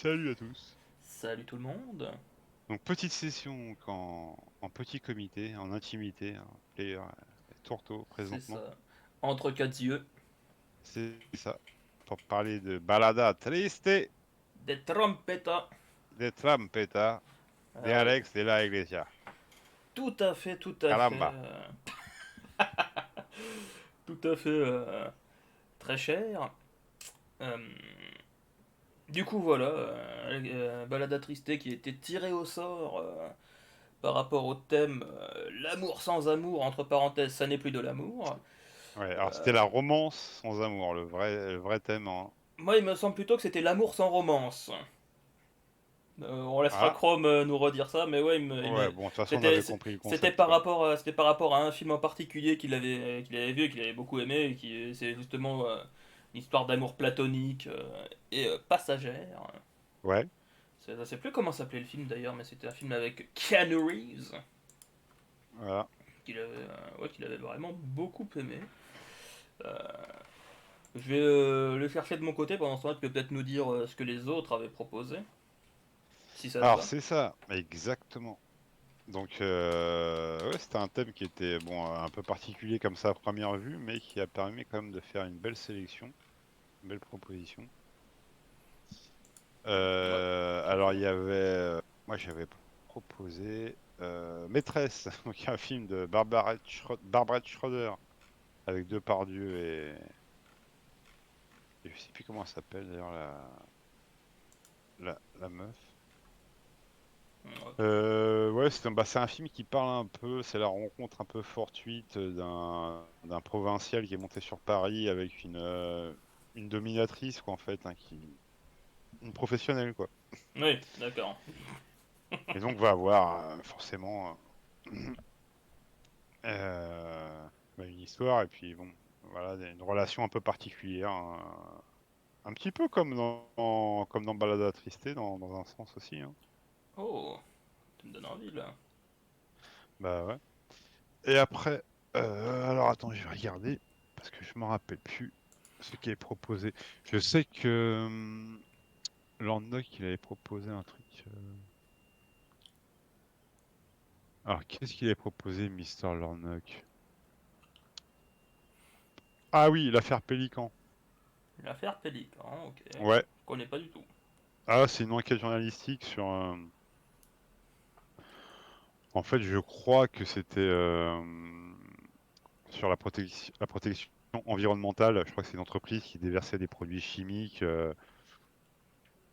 Salut à tous. Salut tout le monde. Donc petite session en petit comité, en intimité, hein, player Tourteau C'est présentement. ça. Entre quatre yeux. C'est ça. Pour parler de Balada Triste Des trompetas. de Trampeta de Ah oui. Alex de la Iglesia. Tout à fait, tout à fait. Caramba. Tout à fait très cher. Euh, du coup, voilà. Balada Triste qui a été tiré au sort par rapport au thème l'amour sans amour. Entre parenthèses, ça n'est plus de l'amour. Ouais, alors c'était Euh, la romance sans amour, le vrai thème. Hein. Moi, il me semble plutôt que c'était l'amour sans romance. On laissera Ah, Chrome nous redire ça, mais ouais, ouais, bon, de toute façon on c'était avait compris le c'était concept, par quoi. rapport c'était par rapport à un film en particulier qu'il avait vu et qu'il avait beaucoup aimé, et qui c'est justement une histoire d'amour platonique et passagère. Ouais. Je sais plus comment s'appelait le film d'ailleurs, mais c'était un film avec Keanu Reeves Voilà. qu'il avait vraiment beaucoup aimé. Euh, je vais le chercher de mon côté pendant ce temps-là, tu peux peut-être nous dire ce que les autres avaient proposé, si ça te Alors va. c'est ça, exactement. Donc, ouais, c'était un thème qui était bon, un peu particulier comme ça à première vue, mais qui a permis quand même de faire une belle sélection, une belle proposition. Ouais, tout à Alors, fait. il y avait, moi j'avais proposé Maîtresse, donc un film de Barbara Schroeder avec Depardieu et je sais plus comment elle s'appelle d'ailleurs la meuf. Ouais. Ouais, c'est un film qui parle un peu, c'est la rencontre un peu fortuite d'un provincial qui est monté sur Paris avec une dominatrice, quoi, en fait, hein, une professionnelle, quoi. Oui, d'accord. Et donc, va avoir forcément euh, une histoire, et puis bon, voilà, une relation un peu particulière, hein, un petit peu comme dans Balada Triste, dans un sens aussi, hein. Oh, tu me donnes envie là. Bah ouais. Et après, alors attends, je vais regarder parce que je me rappelle plus ce qui est proposé. Je sais que Landnock, il avait proposé un truc. Alors, qu'est-ce qu'il avait proposé, Mister Landnock? Ah oui, l'affaire Pélican. L'affaire Pélican, ok. Ouais. Je connais pas du tout. Ah, c'est une enquête journalistique sur. En fait, je crois que c'était sur la protection environnementale. Je crois que c'est une entreprise qui déversait des produits chimiques.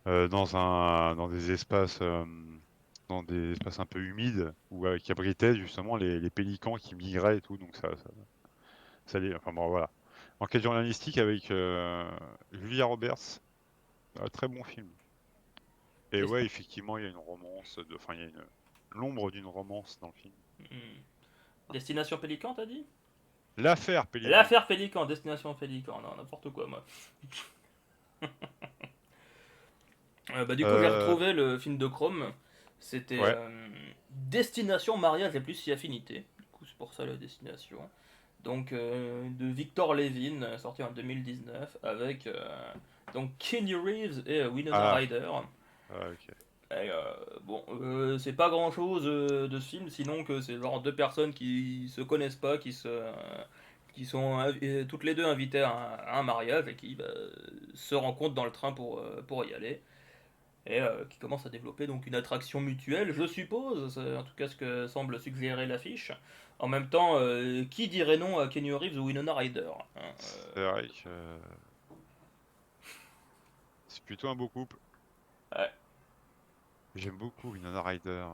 Dans des dans des espaces un peu humides où qui abritaient justement les pélicans qui migraient et tout. Donc enfin bon, voilà. Enquête journalistique avec Julia Roberts, un très bon film. Et Dest- ouais, effectivement, il y a une romance, enfin il y a une l'ombre d'une romance dans le film. hmm. Destination Pélican, t'as dit? L'affaire Pélican. L'affaire Pélican, Destination Pélican, non, n'importe quoi, moi. Bah, du coup, j'ai Euh, retrouvé le film de Chrome. C'était ouais. Destination Mariage et plus si affinité. Du coup, c'est pour ça la destination. Donc, de Victor Levin, sorti en 2019, avec donc Keanu Reeves et Winona Ah, Ryder. ok. Et, bon, c'est pas grand chose de ce film, sinon que c'est genre deux personnes qui se connaissent pas, qui sont toutes les deux invitées à un mariage et qui se rencontrent dans le train pour y aller. Et qui commencent à développer donc une attraction mutuelle, je suppose, c'est en tout cas ce que semble suggérer l'affiche. En même temps, qui dirait non à Kenny Reeves ou Winona Ryder, hein, C'est vrai que c'est plutôt un beau couple. ouais. J'aime beaucoup Winona Ryder,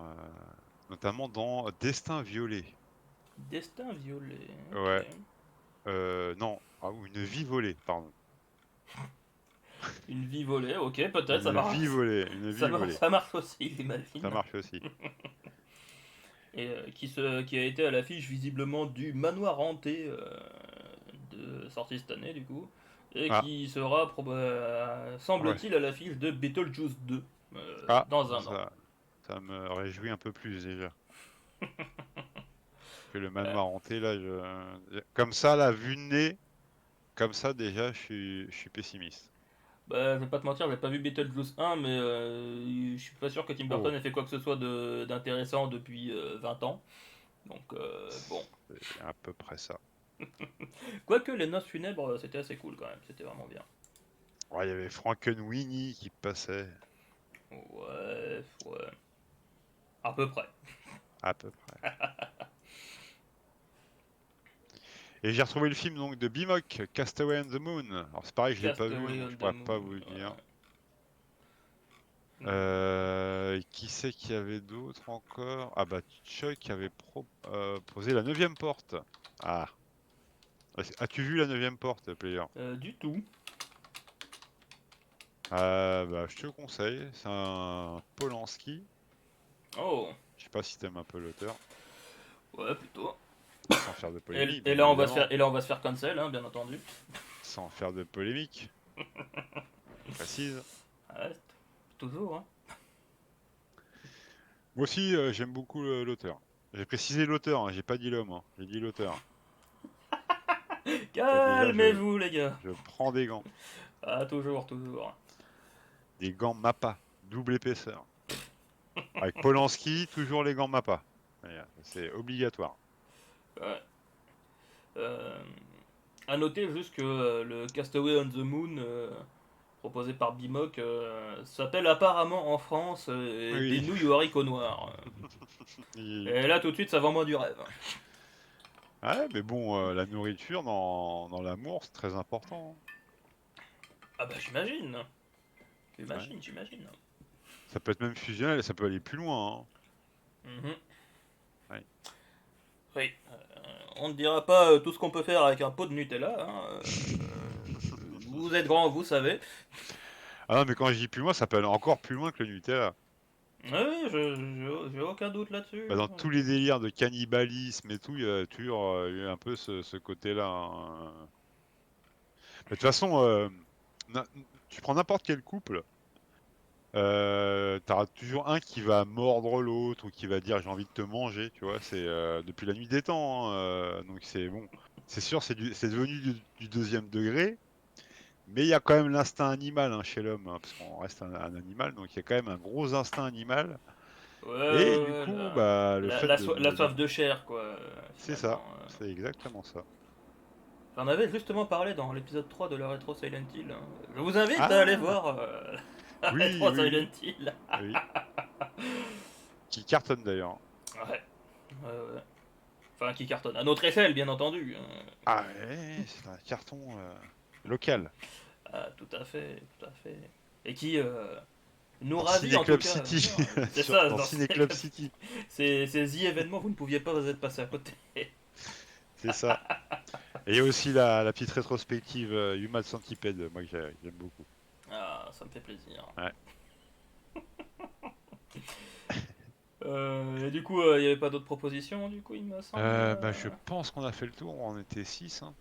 notamment dans Destin violet. Destin violet, ok. Ouais. Non, ah, ou Une vie volée, pardon. Une vie volée, ok, peut-être, ça marche. Une vie volée. Ça marche aussi, Ça j'imagine. marche aussi. Et qui a été à l'affiche visiblement du Manoir hanté sorti cette année, du coup. Et Ah, qui sera, ouais. semble-t-il, à l'affiche de Beetlejuice 2 Ah, dans un an. ça me réjouit un peu plus déjà. Que le Euh, manoir hanté, là, comme ça, la vue de nez, comme ça, déjà, je suis pessimiste. Bah, je vais pas te mentir, j'ai pas vu Beetlejuice 1, mais je suis pas sûr que Tim Oh, Burton ait fait quoi que ce soit d'intéressant depuis 20 ans. Donc, bon. c'est à peu près ça. Quoique les noces funèbres, c'était assez cool quand même, c'était vraiment bien. Ouais, il y avait Frankenweenie qui passait, Ouais, ouais, à peu près. à peu près. Et j'ai retrouvé le film donc de Bimock, Castaway on the Moon. Alors c'est pareil, je l'ai pas vu, Castaway donc on je the pourrais pas Moon, vous le dire. ouais. Hmm. Qui c'est qu'il y avait d'autre encore? Ah bah Chuck avait proposé la neuvième porte. Ah, as-tu vu la neuvième porte, player? Du tout. Bah je te le conseille, c'est un Polanski. Oh, Je sais pas si t'aimes un peu l'auteur, ouais, plutôt. sans faire de Et, polémique, et bien là, on va se faire, évidemment. et là, on va se faire cancel, hein, bien entendu. Sans faire de polémique, je précise. Ouais, toujours, hein. Moi aussi, j'aime beaucoup l'auteur. J'ai précisé l'auteur, hein, j'ai pas dit l'homme, hein, j'ai dit l'auteur. Et déjà, Calmez-vous, les gars. je prends des gants. Ah, toujours, toujours. Des gants Mappa, double épaisseur. Avec Polanski, toujours les gants Mappa. C'est obligatoire. Ouais. Euh, à noter juste que le Castaway on the Moon, proposé par Bimock, s'appelle apparemment en France des Oui. nouilles au haricot noir. Il- Et là, tout de suite, ça vend moi du rêve. Ouais, mais bon, la nourriture dans l'amour, c'est très important, Ah bah, j'imagine. hein. Ouais. J'imagine, j'imagine. Ça peut être même fusionnel, ça peut aller plus loin, Mhm. hein. Ouais. Oui. On ne dira pas tout ce qu'on peut faire avec un pot de Nutella, hein. Vous êtes grand, vous savez. Ah non, mais quand je dis plus loin, ça peut aller encore plus loin que le Nutella. Oui, j'ai aucun doute là-dessus. Bah, dans tous les délires de cannibalisme et tout, il y a toujours eu un peu ce côté-là, hein. Mais de toute façon, na- tu prends n'importe quel couple, t'auras toujours un qui va mordre l'autre ou qui va dire j'ai envie de te manger, tu vois. C'est depuis la nuit des temps, hein, donc c'est bon. C'est sûr, c'est devenu du deuxième degré, mais il y a quand même l'instinct animal, hein, chez l'homme, hein, parce qu'on reste un animal, donc il y a quand même un gros instinct animal. Ouais, Et du ouais, ouais, coup, bah, le fait la soif de chair, quoi, c'est ça, finalement. c'est exactement ça. J'en avais justement parlé dans l'épisode 3 de la rétro Silent Hill, hein. Je vous invite à aller Ah, voir la oui, rétro oui, Silent oui, Hill. oui, qui cartonne d'ailleurs. Ouais, ouais, ouais. Enfin, qui cartonne. À notre échelle, bien entendu, hein. Ah ouais, c'est un carton local. Ah, tout à fait, tout à fait. Et qui nous Dans ravit en tout Ciné-Club cas à City. venir. C'est ça, Dans dans Ciné-Club City. ces The événements, vous ne pouviez pas vous être passé à côté. C'est ça. Et il y a aussi la petite rétrospective Human Centipede, moi que j'aime beaucoup. Ah, ça me fait plaisir. Ouais. Et du coup, il n'y avait pas d'autres propositions, du coup, il me semble. Bah, je pense qu'on a fait le tour, on était 6, hein.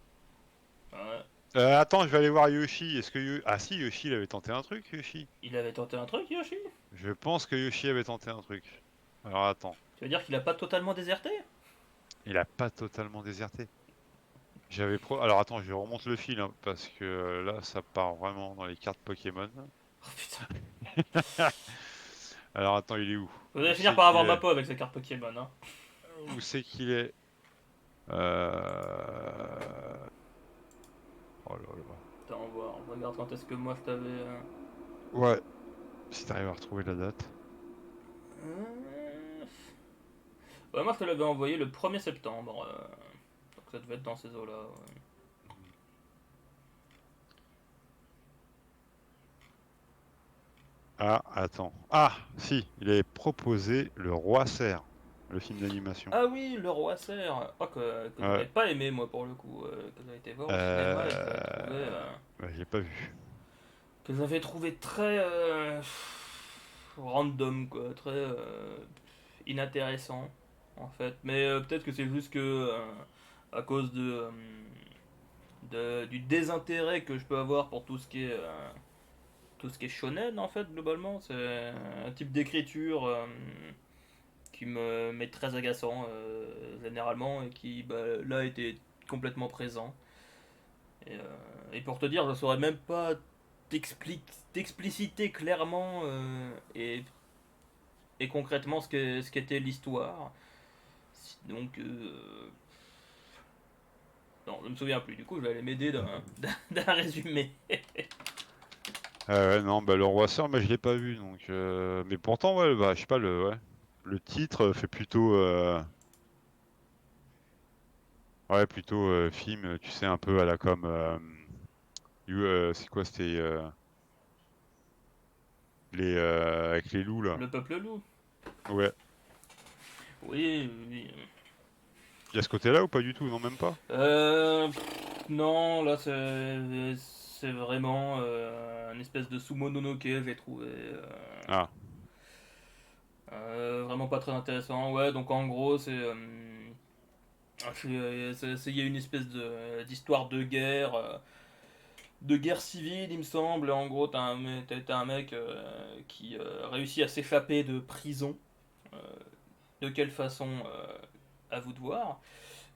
Ouais. Attends, je vais aller voir Yoshi. Ah si, Yoshi, il avait tenté un truc, Yoshi. Il avait tenté un truc, Yoshi? Je pense que Yoshi avait tenté un truc. Alors attends, Tu veux dire qu'il a pas totalement déserté? il a pas totalement déserté. Alors attends, je remonte le fil, hein, parce que là, ça part vraiment dans les cartes Pokémon. Oh putain. Alors attends, il est où? Vous Où allez finir c'est par qu'il avoir ma est? peau avec ces cartes Pokémon, hein. Où c'est qu'il est? Oh là là. Attends, on regarde quand est-ce que moi je t'avais. Ouais, si t'arrives à retrouver la date. Ouais, moi je te l'avais envoyé le 1er septembre. Donc ça devait être dans ces eaux-là. Ouais. Ah, attends. Ah, si, il avait proposé Le Roi Cerf, le film d'animation. Ah oui, le roi cerf. Oh, que j'avais Ouais. pas aimé moi pour le coup. Que j'avais été voir au cinéma et que j'avais trouvé. Ouais, j'ai pas vu. Que j'avais trouvé très. Random quoi. Très inintéressant en fait. Mais peut-être que c'est juste que. À cause du désintérêt que je peux avoir pour tout ce qui est shonen en fait globalement c'est un type d'écriture qui me m'est très agaçant généralement et qui bah, là était complètement présent et pour te dire je saurais même pas d'expliciter clairement et concrètement ce qu'était l'histoire. Donc, non, je me souviens plus. Du coup, je vais aller m'aider d'un résumé. Ouais, non, bah le Roi Sœur, moi je l'ai pas vu, donc mais pourtant, ouais, bah je sais pas, le titre fait plutôt ouais, plutôt film, tu sais, un peu à la comme c'est quoi, c'était les avec les loups là. Le peuple loup. Ouais. Oui, oui. Il y a ce côté-là ou pas du tout? Non, même pas? Non, là c'est vraiment un espèce de sumo Mononoke, j'ai trouvé. Ah, Vraiment pas très intéressant. Ouais, donc en gros, il y a une espèce d'histoire de guerre civile, il me semble. En gros, t'as un mec qui réussit à s'échapper de prison. Euh, de quelle façon, à vous de voir.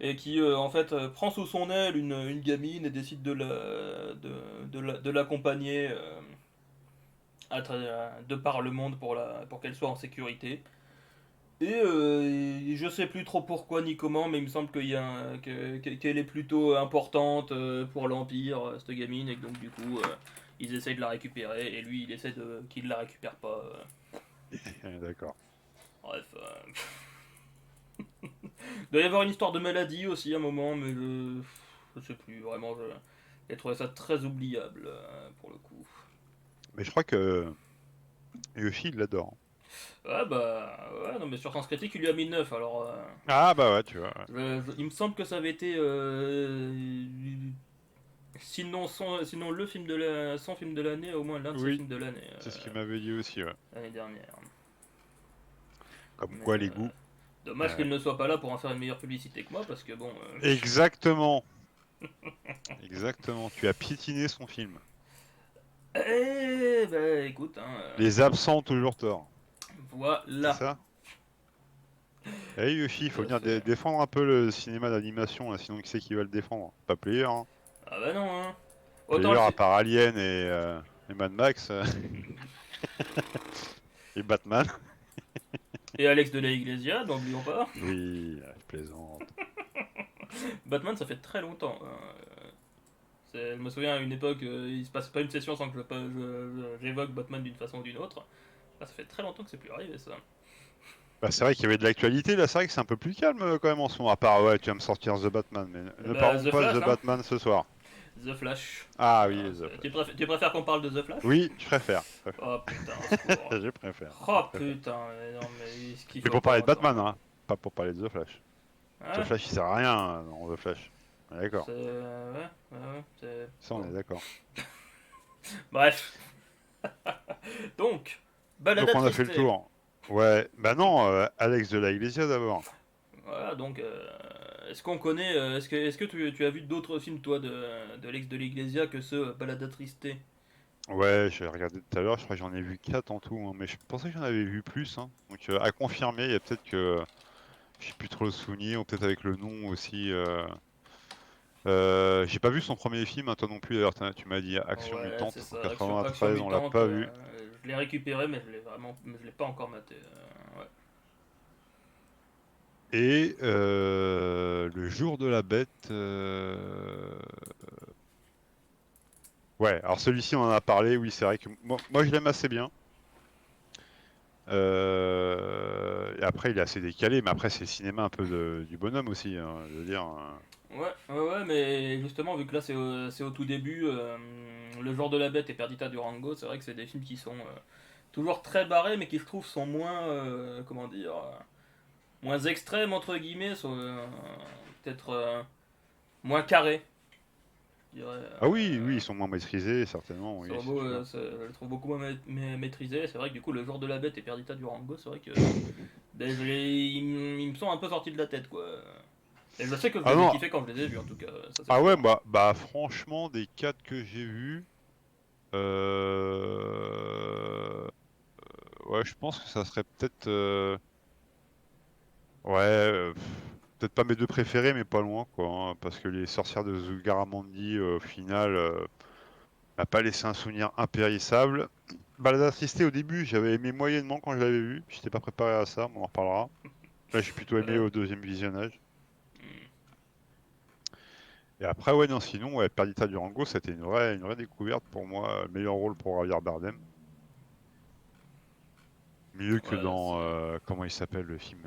Et qui, en fait, prend sous son aile une gamine et décide de l'accompagner de par le monde pour qu'elle soit en sécurité. Et je sais plus trop pourquoi ni comment, mais il me semble qu'elle est plutôt importante pour l'Empire, cette gamine, et que donc du coup, ils essayent de la récupérer, et lui, il essaie qu'il la récupère pas. d'accord. Bref. Il doit y avoir une histoire de maladie aussi à un moment, mais je sais plus, vraiment, j'ai trouvé ça très oubliable pour le coup. Mais je crois que Yoshi, il l'adore. Ouais, bah, ouais, non, mais sur Sens Critique, il lui a mis 9 alors. Ah bah ouais, tu vois. Ouais. Il me semble que ça avait été sinon le film son film de l'année, au moins l'un de ses Oui, films de l'année c'est ce qu'il m'avait dit aussi, ouais. l'année dernière. Comme Mais quoi les goûts. dommage qu'il ne soit pas là pour en faire une meilleure publicité que moi, parce que bon. Exactement, exactement. Tu as piétiné son film. Eh bah écoute, hein, Les absents ont toujours tort. C'est voilà. ça? Eh Yoshi, il Tout faut à venir fait. défendre un peu le cinéma d'animation, là, sinon qui c'est qui va le défendre? Pas Player, hein. Ah bah non, hein. Autant Player, le à fait. part Alien et Mad Max et Batman. Et Alex de la Iglesia, n'oublions pas. Oui, je plaisante. Batman, ça fait très longtemps, hein. Je me souviens à une époque, il se passe pas une session sans que j'évoque Batman d'une façon ou d'une autre. Là, ça fait très longtemps que c'est plus arrivé ça. Bah, c'est vrai qu'il y avait de l'actualité, là, c'est vrai que c'est un peu plus calme quand même en ce moment. À part, ouais, tu vas me sortir The Batman, mais Et ne bah, parlons The pas de Flash, The hein. Batman ce soir. The Flash. Ah oui, Voilà, The Flash. tu préfères qu'on parle de The Flash? Oui, je préfère. Oh putain, au secours. Je préfère. Je Oh préfère. putain, mais non, mais ce qu'il Mais faut pour pas parler de Batman, entendre. hein, pas pour parler de The Flash. The Hein. Flash, il sert à rien dans The Flash. On est d'accord. C'est. Ouais, ouais, ouais, c'est. Ça, on Bon. est d'accord. Bref. Donc, Donc, Balada on a fait le Triste. tour. Ouais, bah non, Alex de la Iglesia d'abord. Voilà, donc, est-ce qu'on connaît, est-ce que tu as vu d'autres films, toi, de Lex de l'Iglesia que ce Balada Triste? Ouais, j'ai regardé tout à l'heure, je crois que j'en ai vu 4 en tout, hein, mais je pensais que j'en avais vu plus, hein. Donc, à confirmer, il y a peut-être que je sais plus trop le souvenir, ou peut-être avec le nom aussi. J'ai pas vu son premier film, hein, toi non plus d'ailleurs, tu m'as dit Action Ouais, c'est Mutante en ça, Action 93, on l'a Mutante, pas vu. je l'ai récupéré, mais je l'ai pas encore maté. Ouais. Et Le Jour de la Bête. Ouais, alors celui-ci on en a parlé, oui c'est vrai que moi je l'aime assez bien. Et après il est assez décalé, mais après c'est le cinéma un peu du bonhomme aussi, hein, je veux dire. Ouais, ouais, ouais, mais justement, vu que là c'est au tout début, Le Jour de la Bête et Perdita Durango, c'est vrai que c'est des films qui sont toujours très barrés, mais qui je trouve sont moins, comment dire, moins extrêmes, entre guillemets, sont peut-être moins carrés, je dirais. Ah oui, oui, ils sont moins maîtrisés, certainement, oui, c'est sûr. Je le trouve beaucoup moins maîtrisé. C'est vrai que du coup, Le Jour de la Bête et Perdita Durango, c'est vrai que ben, ils me sont un peu sortis de la tête, quoi. Et je sais que je Ah les ai non, kiffés quand je les ai vus, en tout cas, ça c'est ah ouais, sûr. bah franchement, des 4 que j'ai vus, ouais, je pense que ça serait peut-être, ouais, peut-être pas mes deux préférés, mais pas loin, quoi, hein, parce que les sorcières de Zugaramandi, au final, m'a pas laissé un souvenir impérissable. Balade assistée au début, j'avais aimé moyennement quand je l'avais vu. J'étais pas préparé à ça, mais on en reparlera. Là, j'ai plutôt aimé Ouais. au deuxième visionnage. Hmm. Et après, ouais, non, sinon, ouais, Perdita Durango, c'était une vraie découverte pour moi. Meilleur rôle pour Javier Bardem. Mieux que Ouais, dans, c'est comment il s'appelle le film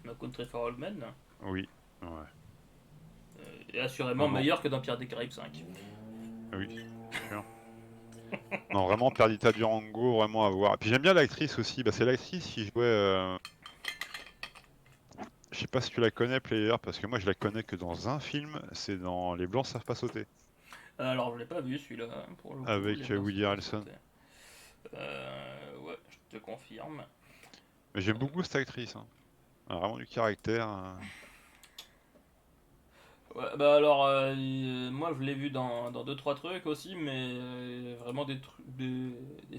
No Country for Old Men. Oui, ouais. Et assurément Non, non, meilleur que dans Pirates des Caraïbes 5. oui, c'est sûr. Non, vraiment, Perdita Durango, vraiment à voir. Et puis j'aime bien l'actrice aussi. Bah, c'est l'actrice qui jouait. Je sais pas si tu la connais, Player, parce que moi je la connais que dans un film. C'est dans Les Blancs savent pas sauter, Alors, je l'ai pas vu celui-là, hein, pour le coup, les avec blancs Woody savent pas Harrelson. sauter. Ouais, je te confirme. Mais j'aime beaucoup cette actrice, hein. Elle a vraiment du caractère, hein. Ouais, bah alors, moi je l'ai vu dans deux trois trucs aussi, mais vraiment des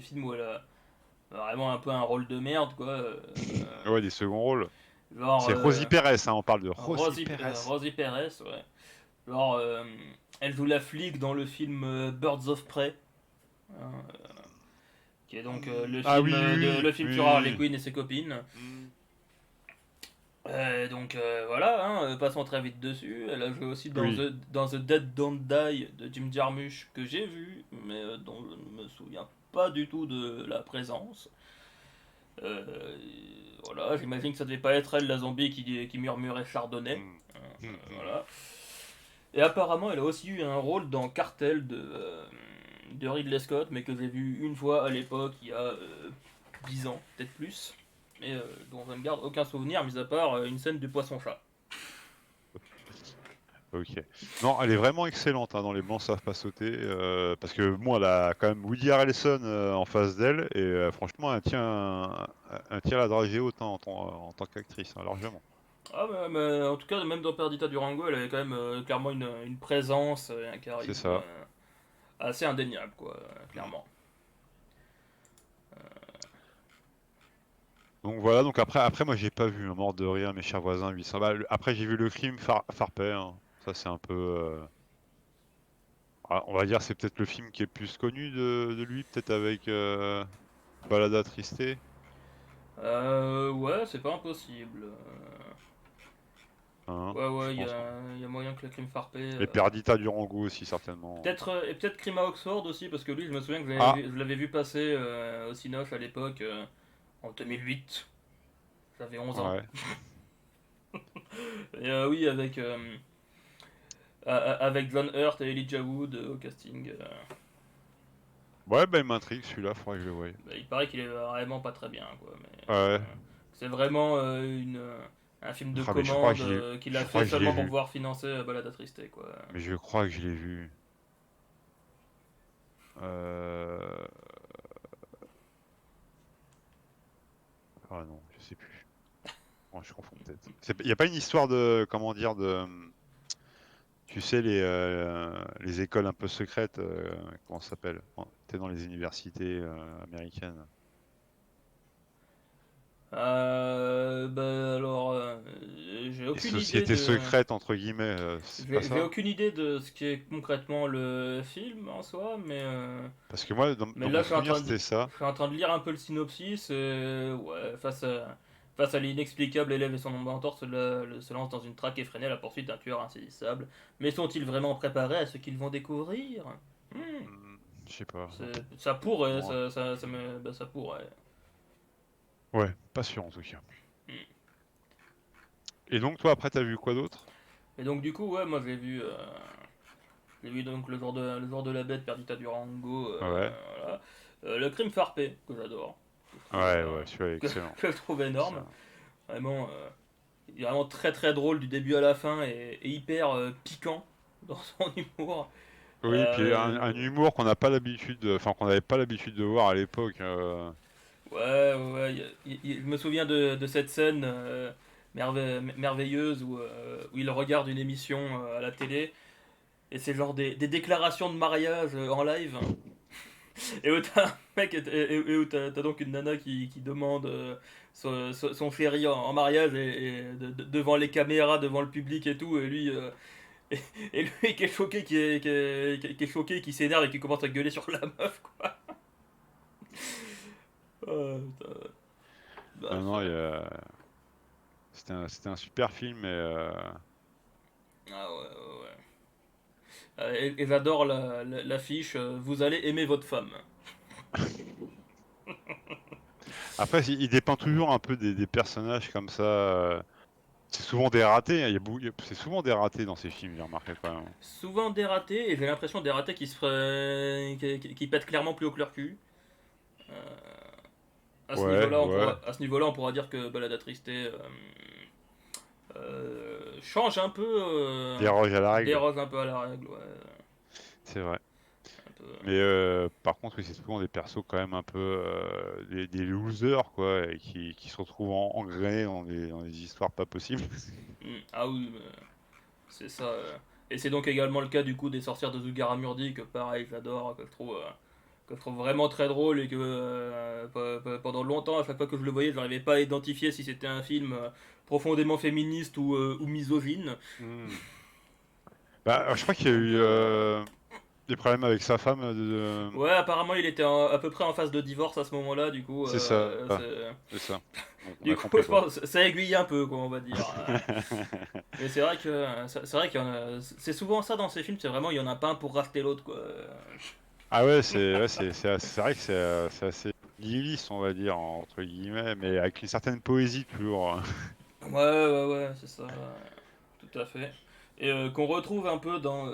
films où elle a vraiment un peu un rôle de merde, quoi. Ouais, des seconds rôles. Genre, C'est Rosie Perez, hein, on parle de Rosie Perez. Rosie Perez, ouais. Genre, elle joue la flic dans le film Birds of Prey, hein, qui est donc Ah oui, oui, le film oui, sur Harley oui. Quinn et ses copines. Hmm. Donc voilà, hein, passons très vite dessus. Elle a joué aussi Oui. dans The Dead Don't Die de Jim Jarmusch que j'ai vu, mais dont je ne me souviens pas du tout de la présence. Euh, voilà, j'imagine que ça devait pas être elle la zombie qui murmurait Chardonnay. Hmm. Hmm, hmm. Voilà. Et apparemment, elle a aussi eu un rôle dans Cartel de Ridley Scott, mais que j'ai vu une fois à l'époque, il y a 10 ans, peut-être plus, mais dont je ne garde aucun souvenir, mis à part une scène du poisson-chat. Ok. Non, elle est vraiment excellente, hein, dans Les Blancs savent pas sauter, parce que bon, elle a quand même Woody Harrelson en face d'elle, et franchement, elle tient la dragée haute, hein, en tant qu'actrice, hein, largement. Ah, mais en tout cas, même dans Perdita Durango, elle avait quand même clairement une présence et un C'est charisme ça. assez indéniable, quoi, Mm. clairement. Donc voilà, donc après moi j'ai pas vu un Mort de rire, mes chers voisins, 800 balles. Après j'ai vu le crime Farpet, hein. Ça c'est un peu, on va dire c'est peut-être le film qui est plus connu de lui, peut-être avec Balada Triste, Ouais, c'est pas impossible. hein, Ouais, je ouais, pense. y a moyen que le crime Farpé. Et Perdita Durango aussi certainement. Peut-être et peut-être Crime à Oxford aussi, parce que lui, je me souviens que Ah, je l'avais vu passer au Cinoche à l'époque, en 2008. J'avais 11 ans. ouais. Et oui, avec John Hurt et Elijah Wood au casting. Ouais, bah il m'intrigue celui-là, faudrait que je le voie. Bah, il paraît qu'il est vraiment pas très bien, quoi. Mais Ouais. c'est vraiment un film de Ah, mais je crois que commande qu'il je a crois fait que je l'ai seulement pour vu. pouvoir financer Balade à Triste, quoi. Mais je crois que je l'ai vu. Euh... Ah non, je sais plus. Oh, je confonds peut-être. Il n'y a pas une histoire de, comment dire, de, tu sais, les écoles un peu secrètes, comment ça s'appelle? T'es dans les universités américaines. Bah alors, j'ai Les aucune idée sociétés de. secrètes, entre guillemets, c'est pas J'ai ça? aucune idée de ce qui est concrètement le film en soi, Parce que moi, mais dans là mon souvenir, c'était ça. je suis en train de lire un peu le synopsis. Et, ouais, face à l'inexplicable élève et son mentor se lance dans une traque effrénée à la poursuite d'un tueur insaisissable. Mais sont-ils vraiment préparés à ce qu'ils vont découvrir? Hmm, Hmm, je sais pas. ça pourrait, Non. ça pourrait. Ouais, pas sûr en tout cas. Hmm. Et donc, toi, après, t'as vu quoi d'autre? Et donc du coup, ouais, moi j'ai vu donc le jour de la bête, Perdita Durango, Ouais, voilà. Le crime Farpé, que j'adore, que je trouve, ouais, celui-là est excellent. que je trouve énorme. Ça. Vraiment, il est vraiment très très drôle du début à la fin et hyper piquant dans son humour. Oui, puis un Euh, humour qu'on n'a pas l'habitude, enfin qu'on n'avait pas l'habitude de voir à l'époque. ouais, ouais, ouais, je me souviens de cette scène merveilleuse où il regarde une émission à la télé et c'est genre des déclarations de mariage en live. Et où t'as un mec et où t'as donc une nana qui demande son chéri en mariage et devant les caméras, devant le public et tout, et lui Et lui qui est choqué, qui est choqué, qui s'énerve et qui commence à gueuler sur la meuf, quoi. Putain. Non, Bref, non, c'était un super film ah ouais, ouais, ouais. Et j'adore l'affiche, vous allez aimer votre femme. après il dépeint toujours un peu des personnages comme ça. C'est souvent des ratés, hein, c'est souvent des ratés dans ces films, j'ai remarqué quand même. Souvent dératé, et j'ai l'impression des ratés qui pètent clairement plus haut que leur cul. Euh, Ouais, ouais. à ce niveau-là, on pourra dire que Balade à Tristé change un peu, Déroge à la règle, déroge un peu à la règle, ouais. c'est vrai. Un peu. Mais par contre, oui, c'est souvent des persos quand même un peu des losers, quoi, et qui se retrouvent engrainés dans des histoires pas possibles. Ah oui, c'est ça. Et c'est donc également le cas du coup des sorcières de Zugaramurdi, que pareil, j'adore, que je trouve vraiment très drôle et que pendant longtemps, à chaque fois que je le voyais, je n'arrivais pas à identifier si c'était un film profondément féministe ou misogyne. Hmm. Bah, je crois qu'il y a eu des problèmes avec sa femme. Ouais, apparemment, il était à peu près en phase de divorce à ce moment-là, du coup, C'est ça, c'est ça. Donc on du a coup, compris je quoi. pense que ça aiguille un peu, quoi, on va dire. Mais c'est vrai qu'il y en a, c'est souvent ça dans ces films, c'est vraiment il y en a pas un pour racheter l'autre, quoi. Ah ouais, c'est vrai que c'est assez nihiliste, on va dire, entre guillemets, mais avec une certaine poésie toujours. Ouais, ouais, ouais, c'est ça, tout à fait. Et qu'on retrouve un peu dans,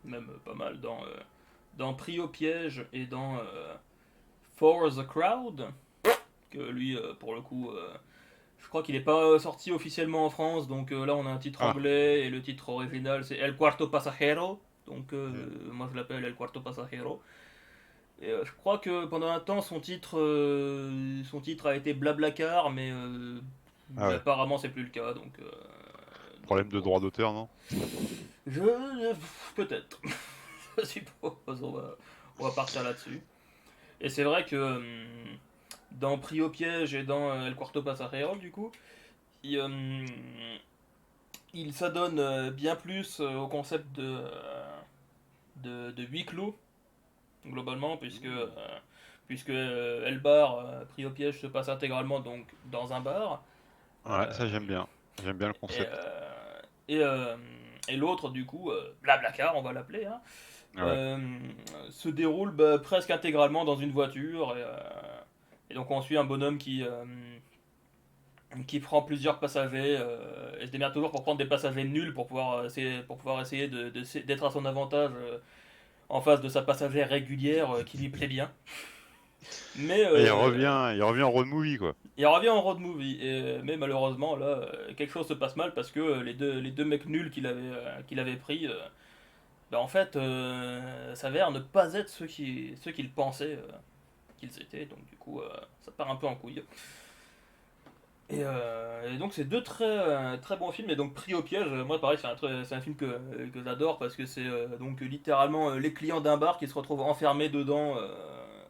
même pas mal, dans Pris au piège et dans For the Crowd, que lui, pour le coup, je crois qu'il n'est pas sorti officiellement en France, donc là on a un titre Ah, anglais et le titre original c'est El Cuarto Pasajero, donc hmm. moi je l'appelle El Cuarto Pasajero. Et je crois que pendant un temps son titre a été Blablacar, Ah mais ouais. apparemment c'est plus le cas, donc Problème de bon. droit d'auteur, non? Je. Peut-être. Je suppose, on va partir là-dessus. Et c'est vrai que dans Pris au piège et dans El Cuarto Pasajero, du coup, il s'adonne bien plus au concept de huis clos, globalement, Hmm. puisque El Bar, Pris au piège, se passe intégralement donc dans un bar. Ouais, Euh, ça j'aime bien. J'aime bien le et concept. et, euh, et l'autre, du coup, Blablacar, on va l'appeler, hein, Ouais. se déroule presque intégralement dans une voiture. Et donc on suit un bonhomme qui prend plusieurs passagers et se démerde toujours pour prendre des passagers nuls pour pouvoir essayer d'être à son avantage en face de sa passagère régulière qui lui plaît bien. Mais Et il revient en road movie, quoi. il revient en road movie. Mais malheureusement, là, quelque chose se passe mal parce que les deux mecs nuls qu'il avait pris, en fait, s'avèrent ne pas être ceux qu'il pensait qu'ils étaient. Donc du coup, ça part un peu en couille. Et donc c'est deux très bons films. Et donc Pris au piège, moi pareil, c'est un film que j'adore parce que c'est donc littéralement les clients d'un bar qui se retrouvent enfermés dedans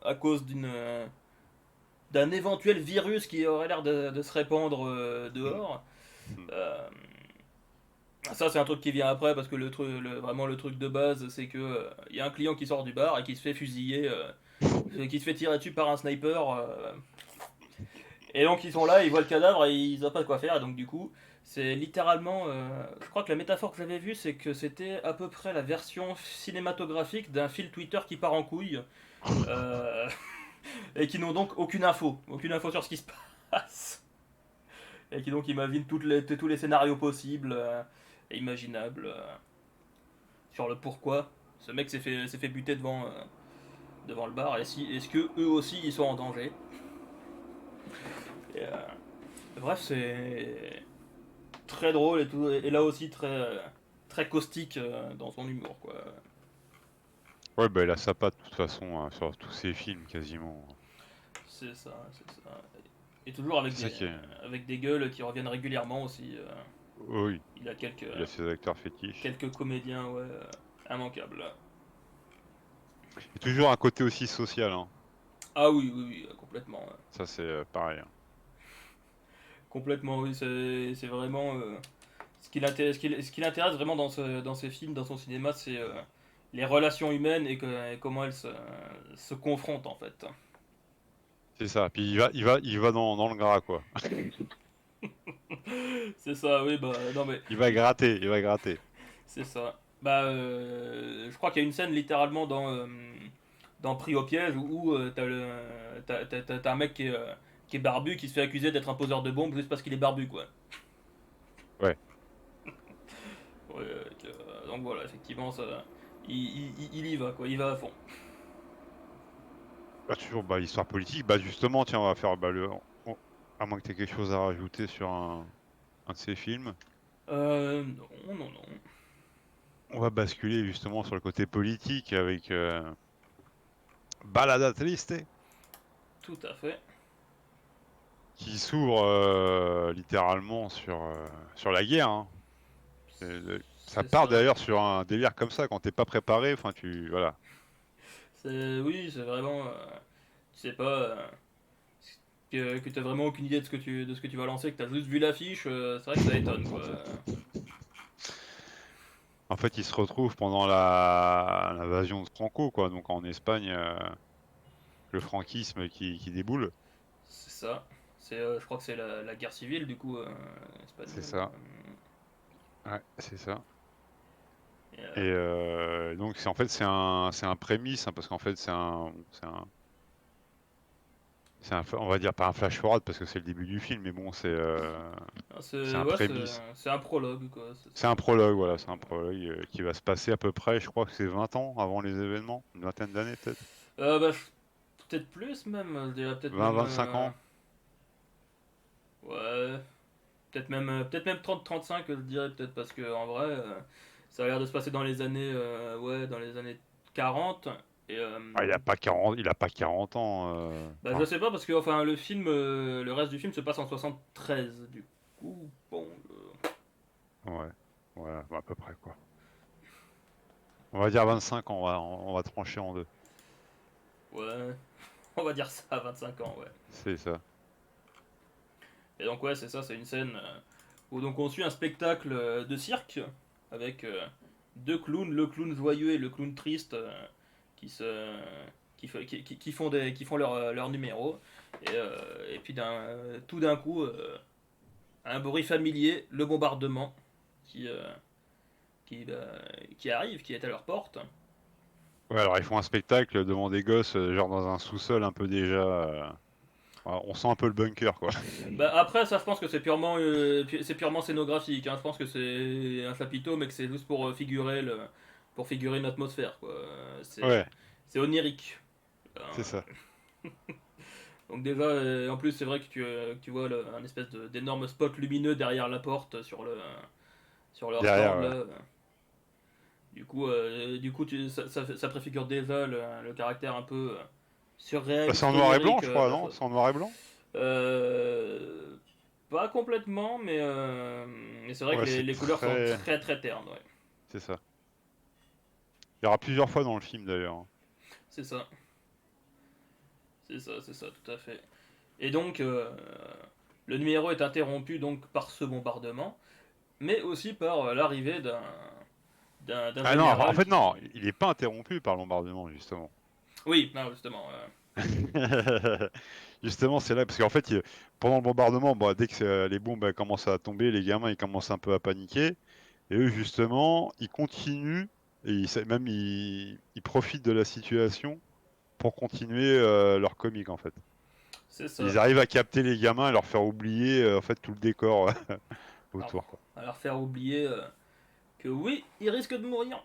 à cause d'un éventuel virus qui aurait l'air de se répandre Hmm. dehors. Hmm. Euh, Ça c'est un truc qui vient après parce que vraiment le truc de base c'est que il y a un client qui sort du bar et qui se fait fusiller, qui se fait tirer dessus par un sniper. Et donc ils sont là, ils voient le cadavre et ils n'ont pas de quoi faire. Et donc du coup, c'est littéralement. Je crois que la métaphore que j'avais vue, c'est que c'était à peu près la version cinématographique d'un fil Twitter qui part en couille. euh, et qui n'ont donc aucune info sur ce qui se passe. Et qui donc imaginent tous les scénarios possibles et imaginables sur le pourquoi ce mec s'est fait buter devant le bar. Et si, est-ce que eux aussi ils sont en danger. Et, bref, c'est très drôle et tout, et là aussi très caustique dans son humour, quoi. Ouais, bah il a sa patte de toute façon sur tous ses films quasiment. C'est ça, c'est ça. Et toujours C'est ça qui est. avec des gueules qui reviennent régulièrement aussi. Oui, Il a il a ses acteurs fétiches. quelques comédiens, ouais, immanquables. Et toujours un côté aussi social, hein. Ah oui, oui, oui, complètement. Ça c'est pareil, hein. Complètement, oui, c'est vraiment. Ce qui l'intéresse vraiment dans ses films, dans son cinéma, c'est les relations humaines et comment elles se confrontent en fait. C'est ça. Puis il va dans le gras, quoi. C'est ça, oui, bah non mais Il va gratter, il va gratter. c'est ça. Bah, je crois qu'il y a une scène littéralement dans Pris au piège où t'as un mec qui est barbu qui se fait accuser d'être un poseur de bombes juste parce qu'il est barbu, quoi. Ouais. Ouais, donc voilà, effectivement, il y va, quoi, il va à fond. Bah, toujours, bah, histoire politique. Bah, justement, tiens, on va faire, bah, à moins que tu aies quelque chose à rajouter sur un de ces films. Non, non, non. On va basculer justement sur le côté politique avec Balada Triste, Tout à fait. qui s'ouvre littéralement sur la guerre, hein. Ça C'est part ça. d'ailleurs sur un délire comme ça, quand t'es pas préparé, enfin voilà. Oui, c'est vraiment. Tu sais pas. Que t'as vraiment aucune idée de ce que tu vas lancer, que t'as juste vu l'affiche, c'est vrai que ça étonne, quoi. En fait, il se retrouve pendant l'invasion de Franco, quoi. Donc en Espagne, le franquisme qui déboule. C'est ça. Je crois que c'est la guerre civile, du coup, C'est espagnole. ça. Ouais, c'est ça. Et, Et donc en fait c'est un prémisse, hein, parce qu'en fait on va dire pas un flash forward parce que c'est le début du film, mais bon c'est un ouais, prémisse. c'est un prologue, quoi. C'est un prologue, voilà, c'est un prologue qui va se passer à peu près, je crois que c'est 20 ans avant les événements, une vingtaine d'années peut-être, Bah, peut-être plus même, je dirais peut-être même. 20-25 ans. Ouais, peut-être même 30-35, je dirais, peut-être, parce que en vrai, ça a l'air de se passer dans les années, ouais, dans les années 40. Et, Ah, il a pas 40 ans. bah, je sais pas, parce que enfin, le reste du film se passe en 73, du coup, bon. Ouais, voilà, à peu près quoi. On va dire 25 ans, on va trancher en deux. Ouais, on va dire ça à 25 ans, ouais. C'est ça. Et donc, ouais, c'est ça, c'est une scène où donc on suit un spectacle de cirque avec deux clowns, le clown joyeux et le clown triste, qui se. Qui font leur numéro. Et puis tout d'un coup, un bruit familier, le bombardement, qui, euh, qui, euh, qui arrive, qui est à leur porte. Ouais, alors ils font un spectacle devant des gosses, genre dans un sous-sol un peu déjà. Ouais, on sent un peu le bunker, quoi. Bah après, ça, je pense que c'est purement scénographique, hein. Je pense que c'est un chapiteau, mais que c'est juste pour figurer une atmosphère, quoi. Ouais, C'est onirique. c'est ça. Donc déjà, en plus, c'est vrai que tu vois un espèce d'énorme spot lumineux derrière la porte sur leur Derrière, stand ouais. là. Du coup, ça préfigure déjà le caractère un peu Bah, c'est en surréaliste, noir et blanc, onirique je de crois, la non? chose. C'est en noir et blanc? Euh, Pas complètement, mais c'est vrai que Ouais, c'est les couleurs sont très. très très ternes, ouais. C'est ça. Il y aura plusieurs fois dans le film d'ailleurs, hein. C'est ça, c'est ça, tout à fait. Et donc, le numéro est interrompu donc par ce bombardement, mais aussi par l'arrivée d'un Ah non, en général fait, qui. non, il est pas interrompu par le bombardement, justement. Oui, non, justement. Justement, c'est là, parce qu'en fait, pendant le bombardement, bon, dès que les bombes commencent à tomber, les gamins ils commencent un peu à paniquer. Et eux, justement, ils continuent, et même ils profitent de la situation pour continuer leur comique, en fait. C'est ça. Ils arrivent à capter les gamins et leur faire oublier en fait tout le décor Alors, autour, quoi. à leur faire oublier que oui, il risque de mourir.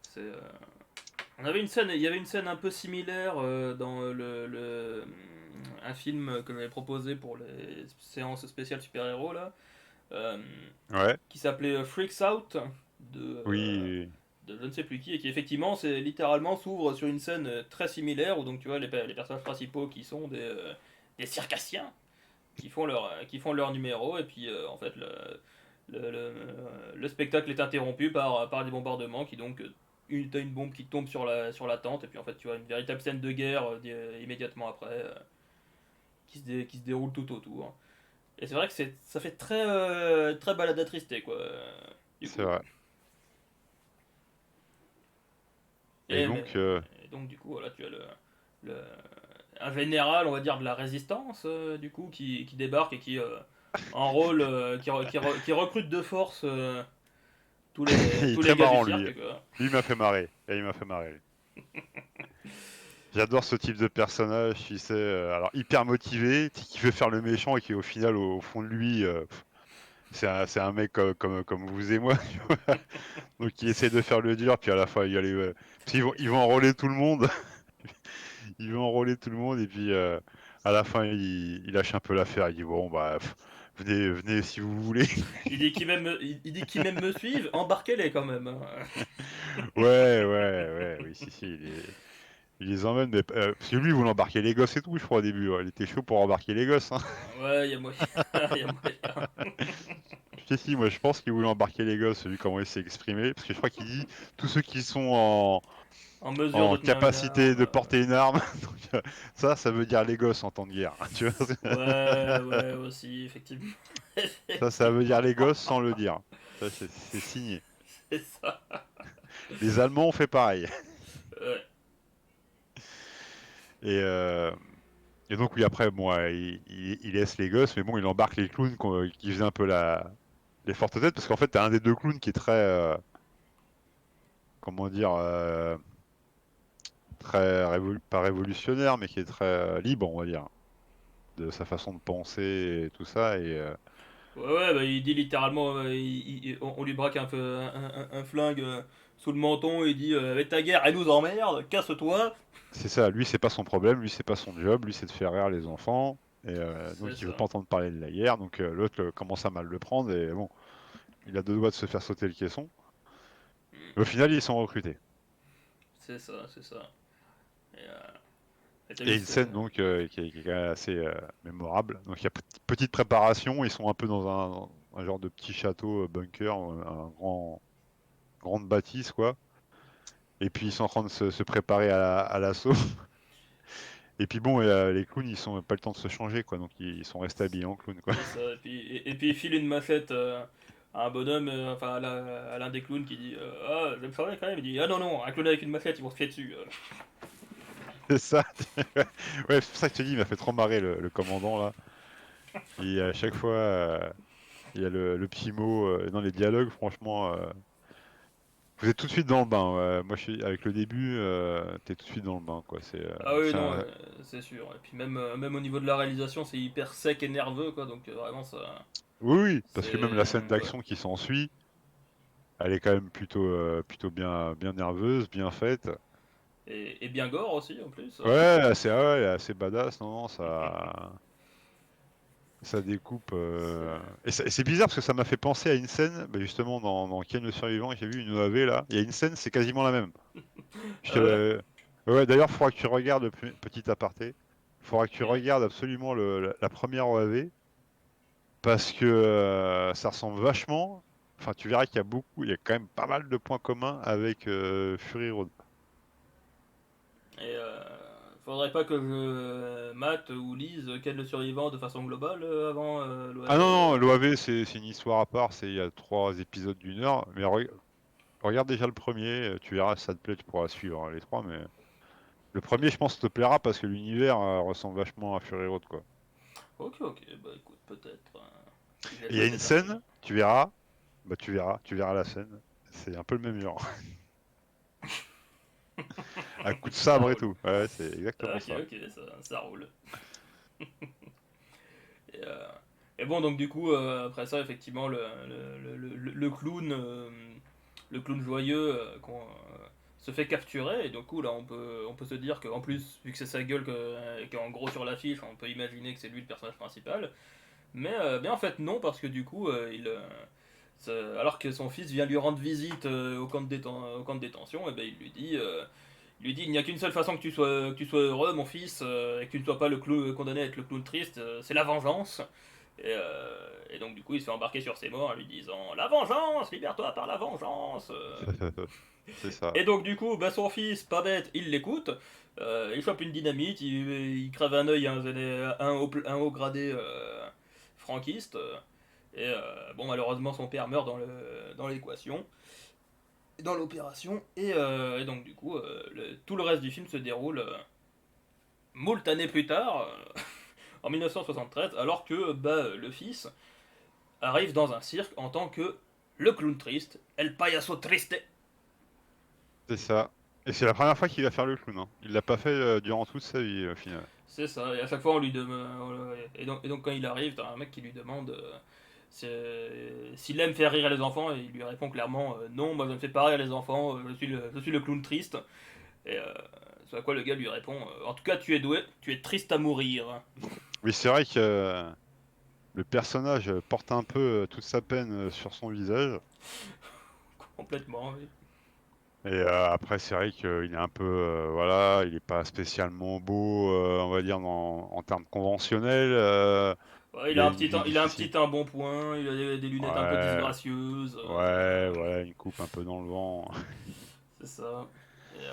C'est, il y avait une scène un peu similaire dans un film que j'avais proposé pour les séances spéciales super-héros là, euh, Ouais, qui s'appelait Freaks Out de, euh, oui, de je ne sais plus qui et qui effectivement c'est littéralement s'ouvre sur une scène très similaire où donc tu vois les personnages principaux qui sont des circassiens qui font leur numéro et puis en fait le, le, le spectacle est interrompu par des bombardements qui donc t'as une bombe qui tombe sur la tente et puis en fait tu as une véritable scène de guerre immédiatement après qui se déroule tout autour. Et c'est vrai que ça fait très balade attristé, quoi. Du C'est coup. vrai. Et Et, mais, donc, et donc, du coup, voilà, tu as le- un général, on va dire, de la résistance, du coup, qui débarque et qui enrôle, qui recrute de force il est tous très les gars du marrant lui. cirque, quoi. Lui il m'a fait marrer. Et il m'a fait marrer. J'adore ce type de personnage, tu sais, alors hyper motivé, qui veut faire le méchant et qui au final, au fond de lui, c'est un mec comme vous et moi, tu vois. Donc qui essaie de faire le dur, puis à la fin, il y a les, parce ils vont enrôler tout le monde, ils vont enrôler tout le monde, et puis à la fin, il lâche un peu l'affaire, il dit bon bah venez si vous voulez. Il dit qui même me suivent, embarquez-les quand même, hein. Ouais, oui, si, il les emmène, mais parce que lui, il voulait embarquer les gosses et tout, je crois au début, ouais. Il était chaud pour embarquer les gosses, hein. Ouais, il y a moyen. Il y a moyen. Si, moi je pense qu'il voulait embarquer les gosses, vu comment il s'est exprimé, parce que je crois qu'il dit tous ceux qui sont En mesure en de tenir une capacité arme. de porter une arme, donc, ça veut dire les gosses en temps de guerre, tu vois. Ouais, aussi, effectivement. Ça veut dire Effectivement. les gosses sans le dire. Ça, c'est signé. C'est ça. Les Allemands ont fait pareil. Ouais. Et, euh, et donc oui, après, bon, il laisse les gosses, mais bon, il embarque les clowns qui faisaient un peu les fortes têtes, parce qu'en fait, t'as un des deux clowns qui est très, comment dire, très pas révolutionnaire, mais qui est très libre, on va dire, de sa façon de penser et tout ça. Et Ouais, bah, il dit littéralement, on lui braque un flingue sous le menton et il dit avec ta guerre, elle nous emmerde, casse-toi. c'est ça, lui, c'est pas son problème, lui, c'est pas son job, lui, c'est de faire rire les enfants. Et C'est donc, il veut ça. pas entendre parler de la guerre. Donc, l'autre commence à mal le prendre. Et bon, il a deux doigts de se faire sauter le caisson. Mm. Mais au final, ils sont recrutés. C'est ça, c'est ça. Et, et t'as Et vu, une scène donc qui est quand même assez mémorable. Donc il y a petite préparation, ils sont un peu dans un genre de petit château bunker, un grande bâtisse quoi. Et puis ils sont en train de se préparer à l'assaut. Et puis bon, les clowns ils sont pas le temps de se changer quoi, donc ils sont restés habillés en clown quoi. c'est ça. Et puis il file une machette à un bonhomme, enfin à l'un des clowns qui dit ah, je me ferais quand même. Il dit ah non, non, un clown avec une machette, ils vont se fier dessus. C'est ça. Ouais, c'est pour ça que je te dis, il m'a fait trop marrer le commandant là. Et à chaque fois, il y a le petit mot dans les dialogues, franchement. Vous êtes tout de suite dans le bain. Ouais. Moi, je suis avec le début, t'es tout de suite dans le bain, quoi. Ah oui, non, c'est sûr. Et puis même au niveau de la réalisation, c'est hyper sec et nerveux, quoi. Donc vraiment, ça. Oui, oui, parce que même la C'est. scène Ouais. d'action qui s'ensuit, elle est quand même plutôt bien nerveuse, bien faite. Et bien gore aussi, en plus. Ouais, elle est assez badass, non, ça découpe. C'est. Et c'est bizarre parce que ça m'a fait penser à une scène, bah, justement dans Ken le survivant, j'ai vu une OAV là. Il y a une scène, c'est quasiment la même. Je Ah ouais? te- Ouais, d'ailleurs, il faudra que tu regardes, petit aparté, il faudra que tu Ok. regardes absolument la première OAV. Parce que ça ressemble vachement. Enfin, tu verras il y a quand même pas mal de points communs avec Fury Road. Et faudrait pas que je mate ou lise Ken le survivant de façon globale avant Ah l'OAV. non, non, l'OAV c'est une histoire à part, il y a 3 épisodes d'1 heure. Mais regarde déjà le premier, tu verras, si ça te plaît, tu pourras suivre les trois. Mais le premier, je pense, te plaira parce que l'univers ressemble vachement à Fury Road, quoi. Ok, ok, bah écoute, peut-être. Je Et il y a jetterai une peut-être un coup d'œil. scène, tu verras la scène. C'est un peu le même genre. À coup de Ça sabre et roule. tout. Ouais, c'est exactement Ok, ça. ok, ça roule. Et, et bon, donc du coup, après ça, effectivement, le clown, le clown joyeux se fait capturer. Et du coup, là, on peut se dire qu'en plus, vu que c'est sa gueule qui est en gros sur l'affiche, on peut imaginer que c'est lui le personnage principal. Mais en fait, non, parce que du coup, alors que son fils vient lui rendre visite au camp de détention, et ben, il lui dit, il n'y a qu'une seule façon que tu sois heureux, mon fils, et que tu ne sois pas le clown condamné à être le clown triste, c'est la vengeance. Et donc du coup, il se fait embarquer sur ses morts en lui disant la vengeance, libère-toi par la vengeance. C'est ça. Et donc du coup, bah, son fils, pas bête, il l'écoute. Il chope une dynamite, il crève un œil à un haut gradé franquiste. Et bon, malheureusement, son père meurt dans l'équation, dans l'opération. Et donc, du coup, tout le reste du film se déroule moult années plus tard, en 1973, alors que le fils arrive dans un cirque en tant que le clown triste, El Payaso Triste. C'est ça. Et c'est la première fois qu'il va faire le clown, hein. Il l'a pas fait durant toute sa vie, au final. C'est ça, et à chaque fois on lui demande. Et donc quand il arrive, t'as un mec qui lui demande s'il aime faire rire les enfants, et il lui répond clairement non, moi je ne fais pas rire les enfants, je suis le clown triste. Et c'est à quoi le gars lui répond en tout cas, tu es doué, tu es triste à mourir. Oui, c'est vrai que le personnage porte un peu toute sa peine sur son visage. Complètement, oui. Et après, c'est vrai qu'il est un peu, voilà, il est pas spécialement beau, on va dire, en termes conventionnels. Ouais, il Il a a un une petit, vie il a un difficile. petit embonpoint, il a des lunettes un peu Ouais, disgracieuses. ouais, voilà, une coupe un peu dans le vent. C'est ça. Et, euh,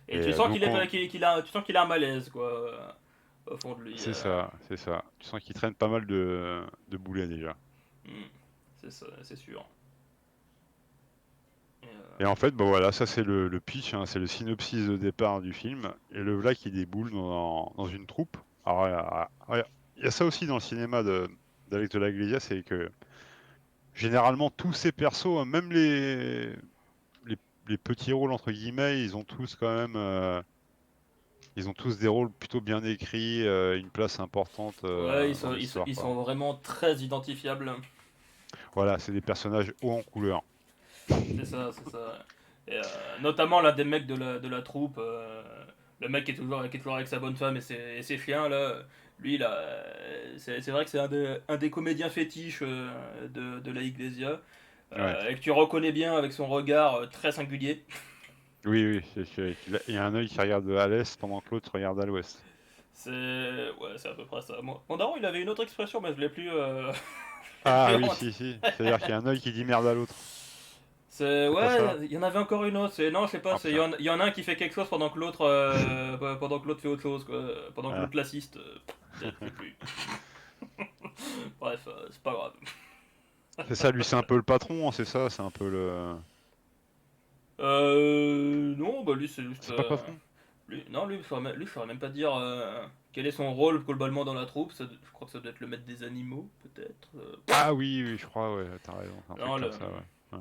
Et et tu sens donc, tu sens qu'il a un malaise, quoi, au fond de lui. c'est ça, c'est ça. Tu sens qu'il traîne pas mal de boulets déjà. Hmm, c'est ça, c'est sûr. Et, Et en fait, bon voilà, ça c'est le pitch, hein, c'est le synopsis de départ du film. Et le voilà qui déboule dans une troupe. Alors, il y a ça aussi dans le cinéma d'Alex de la Iglesia, c'est que généralement tous ces persos, hein, même les, les petits rôles entre guillemets, ils ont tous quand même, ils ont tous des rôles plutôt bien écrits, une place importante ouais, dans l'histoire, ils quoi. sont vraiment très identifiables. Voilà, c'est des personnages hauts en couleur. C'est ça, c'est ça. Et, notamment l'un des mecs de la troupe, le mec qui est toujours avec sa bonne femme et ses chiens, là. Lui, là, c'est vrai que c'est un des comédiens fétiches de la Iglesia. Ouais. Et que tu reconnais bien avec son regard très singulier. Oui, oui, il y a un œil qui regarde à l'est pendant que l'autre regarde à l'ouest. Ouais, c'est à peu près ça. Mon daron, il avait une autre expression, mais je l'ai plus, je l'ai Ah plus oui, en si, si. C'est-à-dire qu'il y a un œil qui dit merde à l'autre. C'est pas Ouais, ça? il y en avait encore une autre. Non, je sais pas. Ah putain. Il y en a un qui fait quelque chose pendant que l'autre fait autre chose, quoi. Pendant que Ah. l'autre l'assiste. Peut-être, je sais plus. Bref, c'est pas grave. C'est ça, lui, c'est un peu le patron, hein, c'est ça, c'est un peu le. Non, bah lui, c'est juste. C'est pas le patron? Non, je saurais même pas dire quel est son rôle globalement dans la troupe. Je crois que ça doit être le maître des animaux, peut-être. Ah oui, oui, je crois, ouais, t'as raison, c'est un truc Non, comme ça, ouais. Ouais.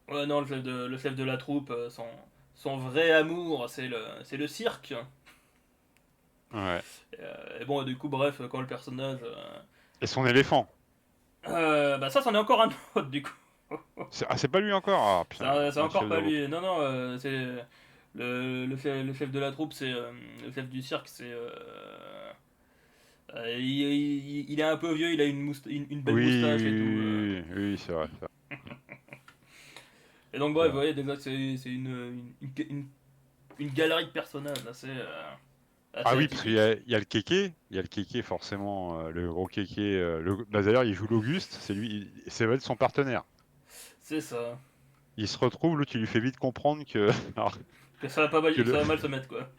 ouais, non, le chef de la troupe, son vrai amour, c'est le cirque. Ouais. Et bon, du coup, bref, quand le personnage. Et son éléphant. Bah ça, c'en est encore un autre, du coup. Ah, c'est pas lui encore? Ah C'est putain, c'est notre encore chef de pas groupe. lui. Non, non, c'est le chef de la troupe, c'est le chef du cirque, c'est. Il est un peu vieux, il a une belle Oui, moustache et tout. oui, oui, oui, c'est vrai, Et donc, c'est bref, vous vrai. voyez, déjà, c'est une galerie de personnages assez Ah oui, parce qu'il y atypique. a, il y a le kéké, il y a le kéké forcément, le gros kéké. Bah, d'ailleurs, il joue l'Auguste, c'est lui, c'est va être son partenaire. C'est ça. Il se retrouve, l'autre, il lui fait vite comprendre que, alors, Que ça va pas mal, que le, ça va mal se mettre, quoi.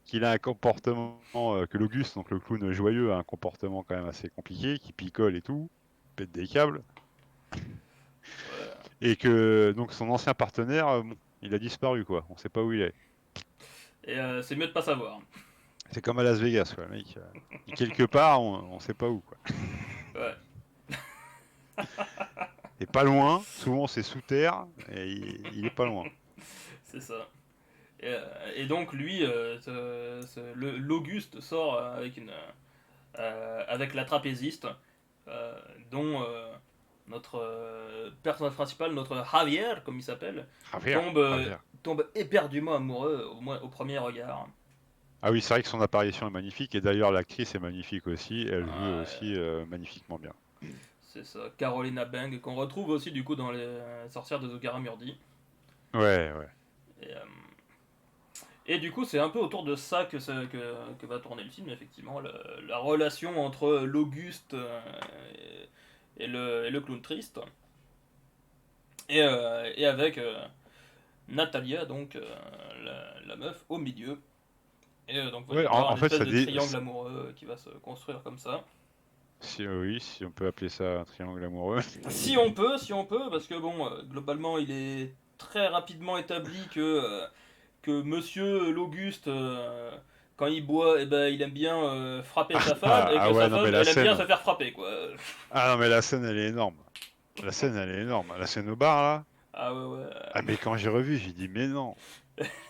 qu'il a un comportement, que l'Auguste, donc le clown joyeux, a un comportement quand même assez compliqué, qui picole et tout, pète des câbles, Ouais. et que donc son ancien partenaire, bon, il a disparu quoi, on sait pas où il est. Et c'est mieux de pas savoir. C'est comme à Las Vegas, quoi, le mec, il est quelque part, on sait pas où quoi. Ouais, Et pas loin, souvent c'est sous terre, et il est pas loin. c'est ça. Et donc lui, l'Auguste sort avec la trapéziste, euh, dont notre personnage principal, notre Javier, comme il s'appelle, Javier, tombe, Javier. tombe éperdument amoureux au premier regard. Ah oui, c'est vrai que son apparition est magnifique, et d'ailleurs l'actrice est magnifique aussi, elle joue Ouais, aussi magnifiquement bien. c'est ça, Carolina Bang, qu'on retrouve aussi du coup dans les sorcières de Zogaramurdi. Ouais, ouais. Et, euh, et du coup, c'est un peu autour de ça que va tourner le film, effectivement, la relation entre l'Auguste et le clown triste, et avec Natalia, donc la meuf au milieu. Et donc il va y Ouais, avoir en un fait, espèce de triangle amoureux qui va se construire comme ça. si, oui, si on peut appeler ça un triangle amoureux. Si on peut, parce que bon, globalement, il est très rapidement établi que Monsieur l'Auguste, quand il boit, eh ben, il aime bien frapper sa femme, et Ah que ouais, sa non mais femme, la elle aime bien se scène. faire frapper, quoi. Ah non mais la scène elle est énorme. La scène elle est énorme. La scène au bar là. Ah ouais, ouais. Ah mais quand j'ai revu, j'ai dit mais non.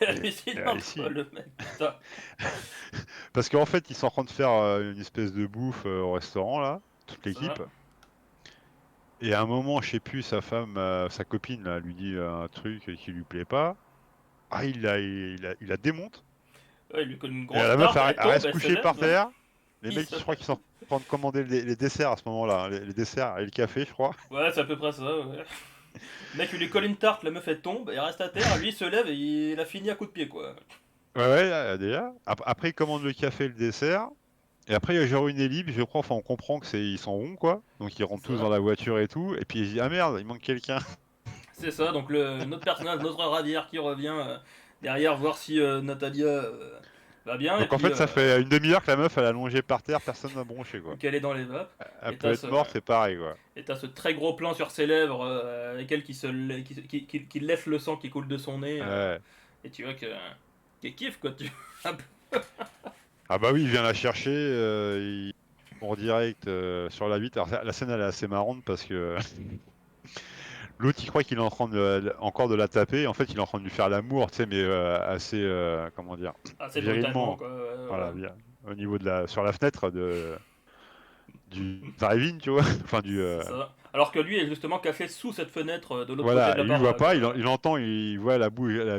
Hallucinant, quoi, Ici. le mec, putain. Parce qu'en fait, ils sont en train de faire une espèce de bouffe au restaurant là, toute C'est ça. l'équipe. Et à un moment, je sais plus, sa femme, sa copine là, lui dit un truc qui lui plaît pas. Ah, il la démonte. Ouais, il lui colle une Et grosse la meuf, tarte, elle elle tombe, reste elle se couchée par lève, terre. Les il mecs, se je crois lève. qu'ils sont en train de commander les desserts à ce moment-là, hein, les desserts et le café, je crois. Ouais, c'est à peu près ça, ouais. Le mec, il lui colle une tarte, la meuf, elle tombe, elle reste à terre, lui, il se lève et il a fini à coup de pied, quoi. Ouais, ouais, déjà. Après, ils commandent le café et le dessert. Et après, il y a genre une ellipse, je crois. Enfin, on comprend que ils sont ronds, quoi. Donc, ils C'est rentrent tous dans ça. la voiture et tout. Et puis, ils disent, ah merde, il manque quelqu'un. C'est ça, donc notre personnage, notre Radière qui revient derrière voir si Natalia va bien, et Donc, en puis fait, ça fait une demi-heure que la meuf, elle est allongée par terre, personne n'a bronché, quoi. qu'elle est dans les vapes. Elle Et peut t'as être ce, morte, c'est pareil, quoi. et t'as ce très gros plan sur ses lèvres avec elle qui lèche le sang qui coule de son nez. Ouais. Et tu vois que. Qu'elle kiffe, quoi. Tu... Ah bah oui, il vient la chercher, en direct sur la vitre. Alors, la scène, elle est assez marrante parce que l'autre, il croit qu'il est en train encore de la taper. En fait, il est en train de lui faire l'amour, tu sais, mais assez, comment dire, Assez brutalement, virilement. quoi. Voilà, Ouais. au niveau sur la fenêtre du drive-in, tu vois. Enfin, C'est ça. Alors que lui est justement caché sous cette fenêtre de l'autre côté de voilà, la il voit baraque. pas, il entend, il voit la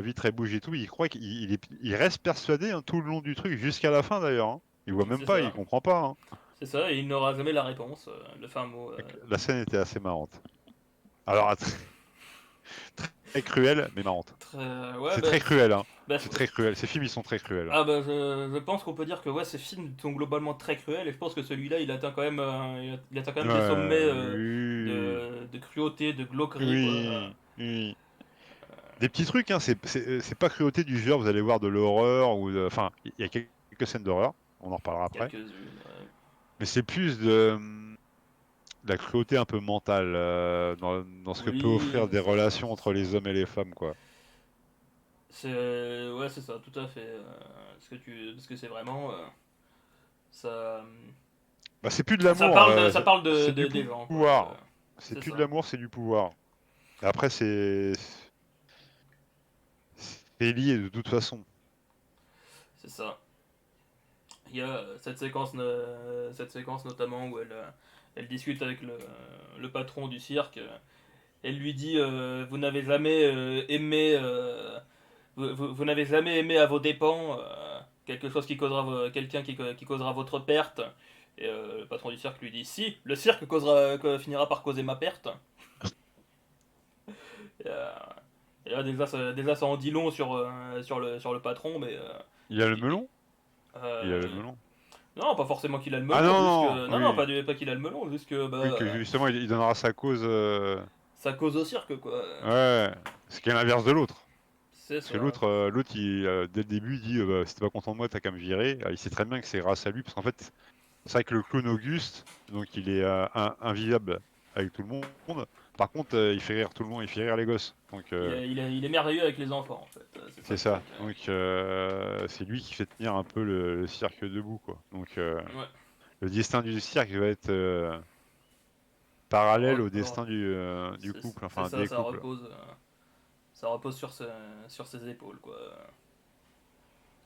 vitre, elle bouge et tout. Il croit il reste persuadé hein, tout le long du truc, jusqu'à la fin d'ailleurs, hein. Il voit même C'est pas, il ça. comprend pas, hein. C'est ça, et il n'aura jamais la réponse. Le fin mot. Donc, la scène était assez marrante. Alors, très cruelle, mais marrante. Très... Ouais, C'est bah, très cruel, hein. bah, C'est très cruel. Ces films, ils sont très cruels, hein. ah bah je pense qu'on peut dire que ouais, ces films sont globalement très cruels et je pense que celui-là il atteint quand même, il atteint quand même des sommets Oui, de cruauté, de glauquerie quoi. oui, oui. Des petits trucs, hein. C'est pas cruauté du genre, vous allez voir de l'horreur enfin, il y a quelques scènes d'horreur. On en reparlera après. Quelques-unes. Ouais. Mais c'est plus de la cruauté un peu mentale dans ce que peut Oui, offrir des c'est ça, relations c'est entre ça. les hommes et les femmes, quoi. C'est ouais, c'est ça, tout à fait. Parce que c'est vraiment ça Bah, c'est plus de l'amour, ça parle c'est du des gens quoi. pouvoir. C'est C'est plus de ça. l'amour, c'est du pouvoir. Et après, c'est lié de toute façon. C'est ça. Il y a cette séquence notamment où elle discute avec le patron du cirque. Elle lui dit vous n'avez jamais aimé vous n'avez jamais aimé à vos dépens quelque chose qui causera quelqu'un qui causera votre perte. Et le patron du cirque lui dit si le cirque finira par causer ma perte. Et, et là déjà ça en dit long sur le patron mais Il a le il- melon? Il a le euh, melon. non pas forcément qu'il a le Ah melon juste non, que non, non non oui. pas qu'il a le melon juste que Oui, que justement, il donnera sa cause. ça cause au cirque quoi. Ouais, ce qui est l'inverse de l'autre. C'est Parce que ça. l'autre, dès le début, il dit bah, si t'es pas content de moi, t'as qu'à me virer. Il sait très bien que c'est grâce à lui, parce qu'en fait, c'est vrai que le clown Auguste, donc il est invisible avec tout le monde. Par contre, il fait rire tout le monde, il fait rire les gosses. Donc Il est merveilleux avec les enfants en fait. C'est ça c'est le ça. truc. Donc c'est lui qui fait tenir un peu le cirque debout, quoi. Donc Ouais. le destin du cirque va être Alors, parallèle au alors, destin du couple, c'est enfin ça, des couples. ça repose sur ses épaules quoi,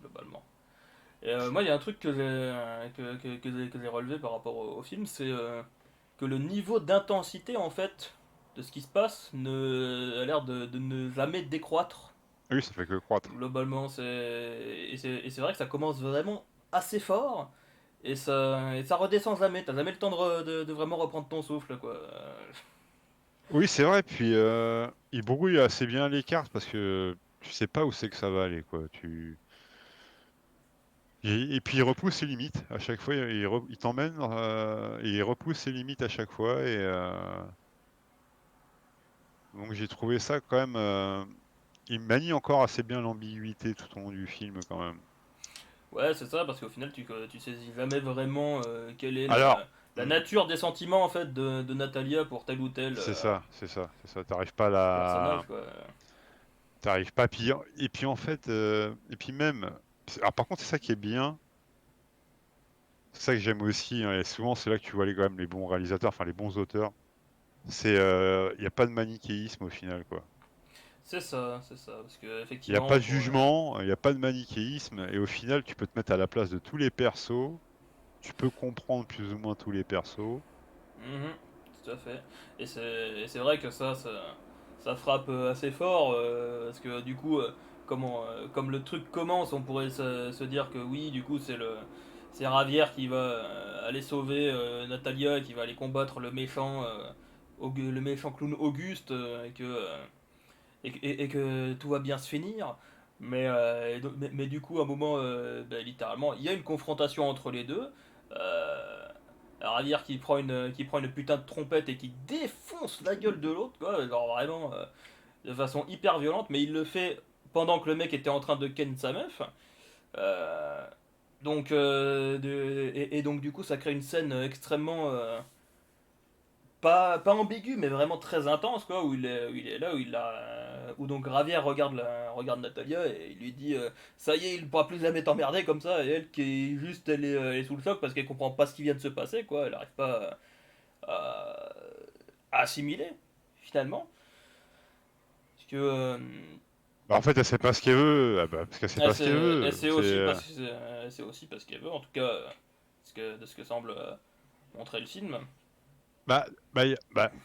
globalement. Et moi, il y a un truc que j'ai relevé par rapport au film, c'est que le niveau d'intensité en fait de ce qui se passe a l'air de ne jamais décroître. Oui, ça fait que croître. Globalement, et c'est vrai que ça commence vraiment assez fort et ça redescend jamais. T'as jamais le temps de vraiment reprendre ton souffle, quoi. Oui, c'est vrai. Puis il brouille assez bien les cartes parce que tu sais pas où c'est que ça va aller, quoi. Et puis il repousse ses limites à chaque fois. Il t'emmène et il repousse ses limites à chaque fois. Et donc j'ai trouvé ça quand même. Il manie encore assez bien l'ambiguïté tout au long du film quand même. Ouais, c'est ça, parce qu'au final, tu saisis jamais vraiment quelle est Alors, la hmm, nature des sentiments en fait de Natalia pour tel ou tel c'est ça, c'est ça, c'est ça. T'arrives pas à la, personnage, quoi. t'arrives pas. Et puis en fait, et puis même. Alors par contre, c'est ça qui est bien. C'est ça que j'aime aussi, hein, et souvent c'est là que tu vois quand même les bons réalisateurs, enfin les bons auteurs. C'est, il y a pas de manichéisme au final, quoi. C'est ça, parce que Il y a pas effectivement, de jugement, il y a pas de manichéisme, et au final, tu peux te mettre à la place de tous les persos. Tu peux comprendre plus ou moins tous les persos. mhm, tout à fait. Et c'est vrai que ça frappe assez fort, parce que du coup, comme le truc commence, on pourrait se dire que oui, du coup, c'est Ravière qui va aller sauver Natalia et qui va aller combattre le méchant clown Auguste, et que tout va bien se finir. Mais du coup, à un moment, bah, littéralement, il y a une confrontation entre les deux. Euh, Ravière qui prend une putain de trompette et qui défonce la gueule de l'autre, quoi. Genre vraiment de façon hyper violente, mais il le fait pendant que le mec était en train de ken sa meuf. Euh, et donc, du coup, ça crée une scène extrêmement pas ambigu, mais vraiment très intense, quoi, où il est là, où donc Ravière regarde Natalia et il lui dit ça y est, il ne pourra plus jamais t'emmerder comme ça, et elle qui est juste, elle est sous le choc parce qu'elle comprend pas ce qui vient de se passer, quoi, elle arrive pas à, à assimiler, finalement. Parce que Bah, en fait, elle sait pas ce qu'elle veut, ah bah, parce qu'elle sait pas ce qu'elle elle veut. sait aussi parce que c'est aussi parce qu'elle veut, en tout cas, de ce que semble montrer le film.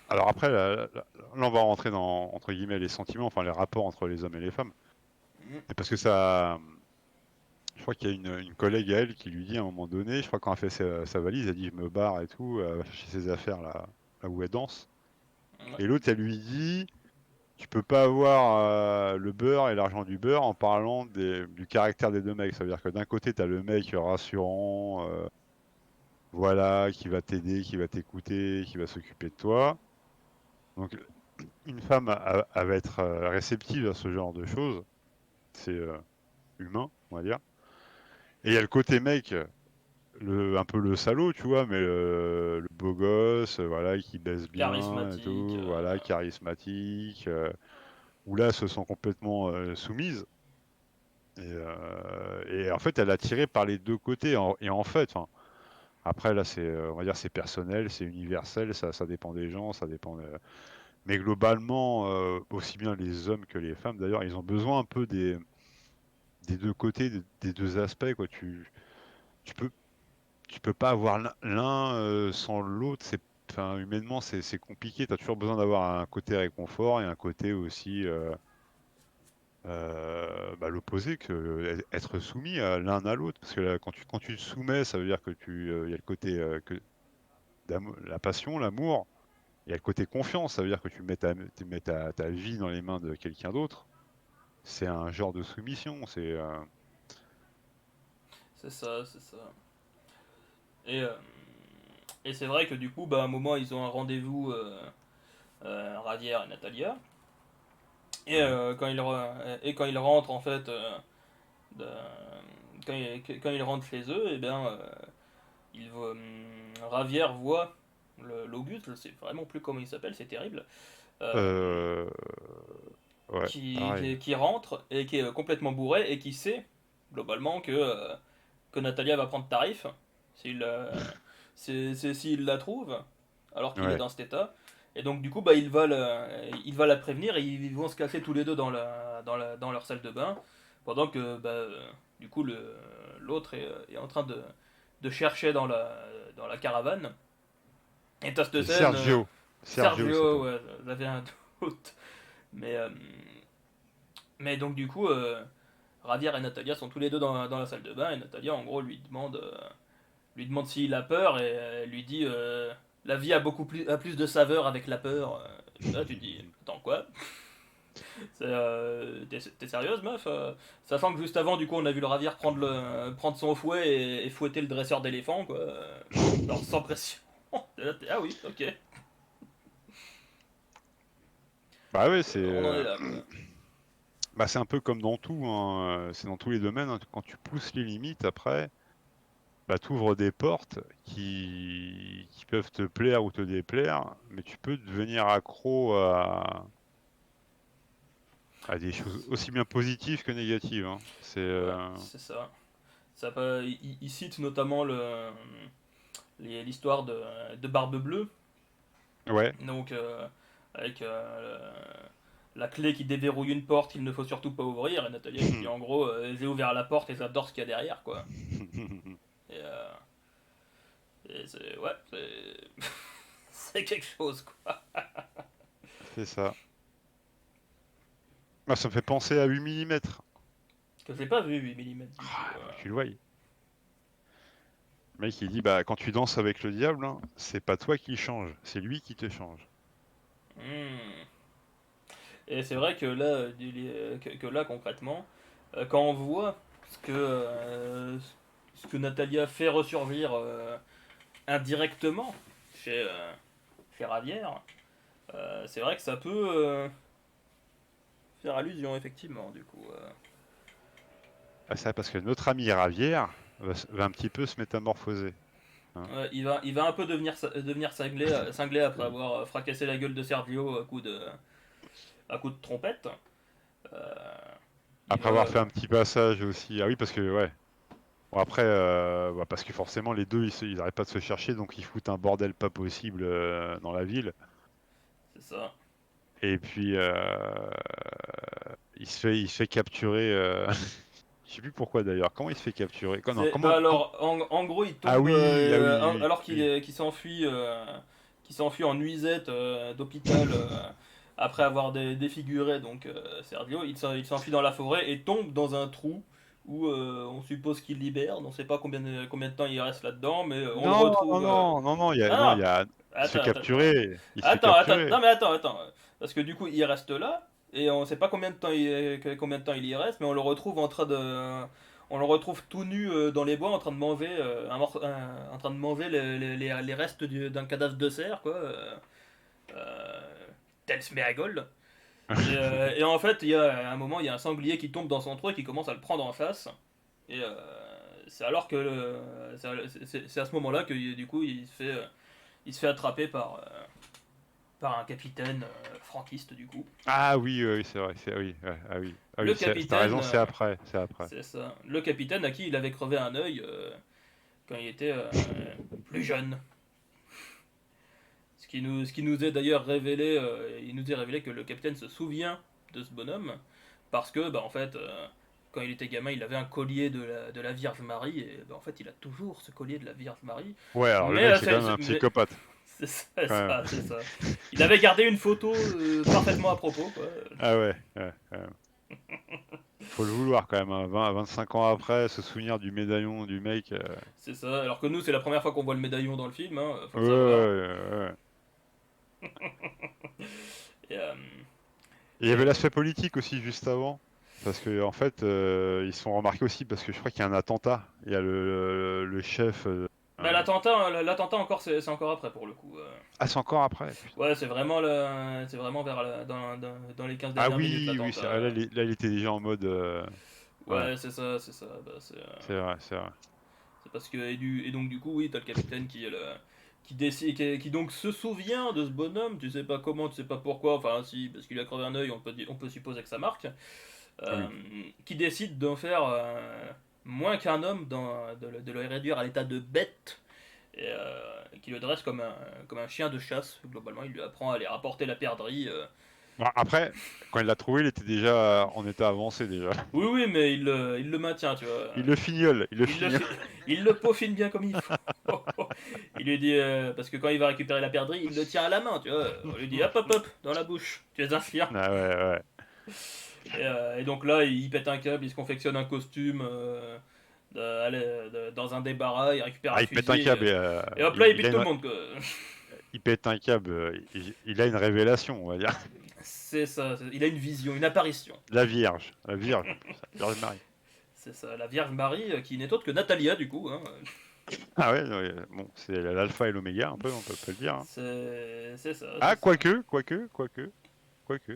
Alors après, là, on va rentrer dans, entre guillemets, les sentiments, enfin les rapports entre les hommes et les femmes. Mhm. Et parce que ça, je crois qu'il y a une collègue à elle qui lui dit à un moment donné, je crois quand elle fait sa valise, elle dit je me barre et tout, elle va chercher ses affaires là où elle danse. Ouais. Et l'autre, elle lui dit, tu peux pas avoir le beurre et l'argent du beurre en parlant du caractère des deux mecs. Ça veut dire que d'un côté, tu as le mec rassurant, voilà, qui va t'aider, qui va t'écouter, qui va s'occuper de toi. Donc une femme elle va être réceptive à ce genre de choses. C'est humain, on va dire. Et il y a le côté mec, un peu le salaud, tu vois, mais le beau gosse, voilà, qui baisse bien et Charismatique. tout, voilà, charismatique, où là, elles se sent complètement soumise. Et en fait, elle est attirée par les deux côtés. Et en fait, enfin, après, là, c'est, on va dire, c'est personnel, c'est universel, ça dépend des gens, ça dépend. Mais globalement, aussi bien les hommes que les femmes, d'ailleurs, ils ont besoin un peu des deux côtés, des deux aspects, quoi. Tu peux, tu peux pas avoir l'un sans l'autre. Enfin, humainement, c'est compliqué. Tu as toujours besoin d'avoir un côté réconfort et un côté aussi l'opposé, être soumis à l'un à l'autre. Parce que là, quand tu te soumets, ça veut dire que il y a le côté la passion, l'amour. Il y a le côté confiance, ça veut dire que tu mets ta vie dans les mains de quelqu'un d'autre. C'est un genre de soumission. C'est ça, c'est ça. Et, euh, et c'est vrai que du coup, bah, à un moment, ils ont un rendez-vous, Radière et Natalia. Ouais. Et quand ils rentrent, en fait, de- quand ils rentrent chez eux, et bien, Ravière voit l'Auguste, je sais vraiment plus comment il s'appelle, c'est terrible, euh, Euh, ouais, pareil. qui rentre et qui est complètement bourré et qui sait, globalement, que Natalia va prendre tarif s'il s'il la trouve alors qu'il est Ouais. dans cet état. Et donc du coup bah il va la prévenir et ils vont se cacher tous les deux dans leur salle de bain pendant que du coup l'autre est en train de chercher dans la caravane. Et t'as cette C'est scène Sergio. Sergio, il Sergio, s'appelle. ouais, j'avais un doute. Mais, euh, mais donc du coup Ravière et Natalia sont tous les deux dans la salle de bain et Natalia en gros lui demande s'il a peur et elle lui dit la vie a plus de saveur avec la peur. Là, tu te dis attends quoi. T'es sérieuse meuf sachant que juste avant du coup on a vu le Ravière prendre son fouet et fouetter le dresseur d'éléphant quoi. Genre sans pression. Ah oui ok. Bah ouais, On en est là quoi. Bah, c'est un peu comme dans tout, hein, c'est dans tous les domaines, hein. Quand tu pousses les limites, après, bah, tu ouvres des portes qui peuvent te plaire ou te déplaire, mais tu peux devenir accro à des choses aussi bien positives que négatives, hein. C'est Ouais, c'est ça. Il cite notamment l'histoire de Barbe Bleue, ouais. donc avec la clé qui déverrouille une porte qu'il ne faut surtout pas ouvrir, et Natalia qui dit en gros j'ai ouvert la porte et j'adore ce qu'il y a derrière, quoi. Et, ouais, c'est quelque chose, quoi. C'est ça. Ah, ça me fait penser à 8 millimètres. Que j'ai pas vu 8 mm du coup. Ah, faut que tu le voyes. Le mec il dit bah quand tu danses avec le diable, hein, c'est pas toi qui change, c'est lui qui te change. Hmm. Et c'est vrai que là, que là concrètement, quand on voit ce que Natalia fait ressurgir indirectement chez, chez Ravière, c'est vrai que ça peut faire allusion effectivement du coup. Ah, ça parce que notre ami Ravière va un petit peu se métamorphoser, hein. Il va un peu devenir cinglé, cinglé après avoir fracassé la gueule de Sergio à coup de trompette. Euh, il Après va. avoir fait un petit passage aussi. Ah oui parce que ouais. Bon, après bah, parce que forcément les deux ils arrêtent pas de se chercher donc ils foutent un bordel pas possible dans la ville. C'est ça. Et puis il se fait capturer. Je sais plus pourquoi d'ailleurs. Comment il se fait capturer? Non, Bah comment, alors, en gros, il Ah tombe oui, ah oui, oui, alors oui. qu'il s'enfuit en nuisette d'hôpital après avoir défiguré donc Sergio. Il s'enfuit dans la forêt et tombe dans un trou où on suppose qu'il hiberne. On sait pas combien de temps il reste là-dedans, mais on le Non, non, retrouve. non, non, non, non, Ah non, il se fait attends, capturer, il se fait attends, capturer. non mais attends, parce que du coup il reste là et on sait pas combien de temps il y reste, mais on le retrouve on le retrouve tout nu dans les bois en train de manger en train de manger les restes d'un cadavre de cerf quoi, euh, tel Sméagol. Et en fait il y a à un moment il y a un sanglier qui tombe dans son trou et qui commence à le prendre en chasse et c'est alors que c'est à ce moment-là que du coup il se fait attraper par un capitaine franquiste du coup. Ah oui, oui, oui, c'est vrai, oui, ouais, ah Le oui, t'as capitaine, raison, c'est après, c'est après. c'est ça. Le capitaine à qui il avait crevé un œil quand il était plus jeune. Ce qui nous est d'ailleurs révélé, il nous est révélé que le capitaine se souvient de ce bonhomme parce que, bah, en fait, quand il était gamin, il avait un collier de la Vierge Marie et bah, en fait, il a toujours ce collier de la Vierge Marie. Ouais, alors le Mais, mec, c'est quand même un psychopathe, c'est ça, quand même. c'est ça. Il avait gardé une photo parfaitement à propos, quoi. Ah ouais, ouais, ouais. Faut le vouloir quand même, hein. 25 ans après, se souvenir du médaillon du mec. C'est ça. Alors que nous, c'est la première fois qu'on voit le médaillon dans le film, hein, faut Ouais, le savoir. ouais, ouais. Et, Et il y avait l'aspect politique aussi juste avant. Parce que en fait, ils sont remarqués aussi parce que je crois qu'il y a un attentat. Il y a le chef. bah, Euh, l'attentat encore, c'est encore après pour le coup. Ah, c'est encore après, putain. Ouais, c'est vraiment vers dans les 15 Ah dernières minutes oui, oui, l'attentat. là, il était déjà en mode. Ouais, Ouais, c'est ça, c'est ça. Bah, c'est vrai, c'est vrai. c'est parce que et donc du coup, oui, t'as le capitaine qui décide, qui donc se souvient de ce bonhomme. Tu sais pas comment, tu sais pas pourquoi. Enfin, si, parce qu'il a crevé un œil, on peut supposer que ça marque. euh, Oui. qui décide d'en faire moins qu'un homme, de le réduire à l'état de bête, et qui le dresse comme un chien de chasse. Globalement, il lui apprend à aller rapporter la perdrix. Bon, après, quand il l'a trouvé, il était déjà en état avancé déjà. Oui, oui, mais il le maintient, tu vois. Il le fignole, il le Il le, fignole. fait, il le peaufine bien comme il faut. Il lui dit, parce que quand il va récupérer la perdrix, il le tient à la main, tu vois. On lui dit, hop, hop, hop, dans la bouche, tu es un chien. Ah ouais, ouais. Et donc là, il pète un câble, il se confectionne un costume dans un débarras, il récupère Ah, un il pète un fusil, câble et hop là, il bute tout le monde, quoi. il pète un câble. Il a une révélation, on va dire. C'est ça, il a une vision, une apparition. La Vierge en plus, la Vierge Marie. C'est ça, la Vierge Marie, qui n'est autre que Natalia, du coup. Hein. Ah ouais, non, bon, c'est l'alpha et l'oméga, un peu, on peut le dire, hein. C'est ça, Ah, c'est ça. quoique.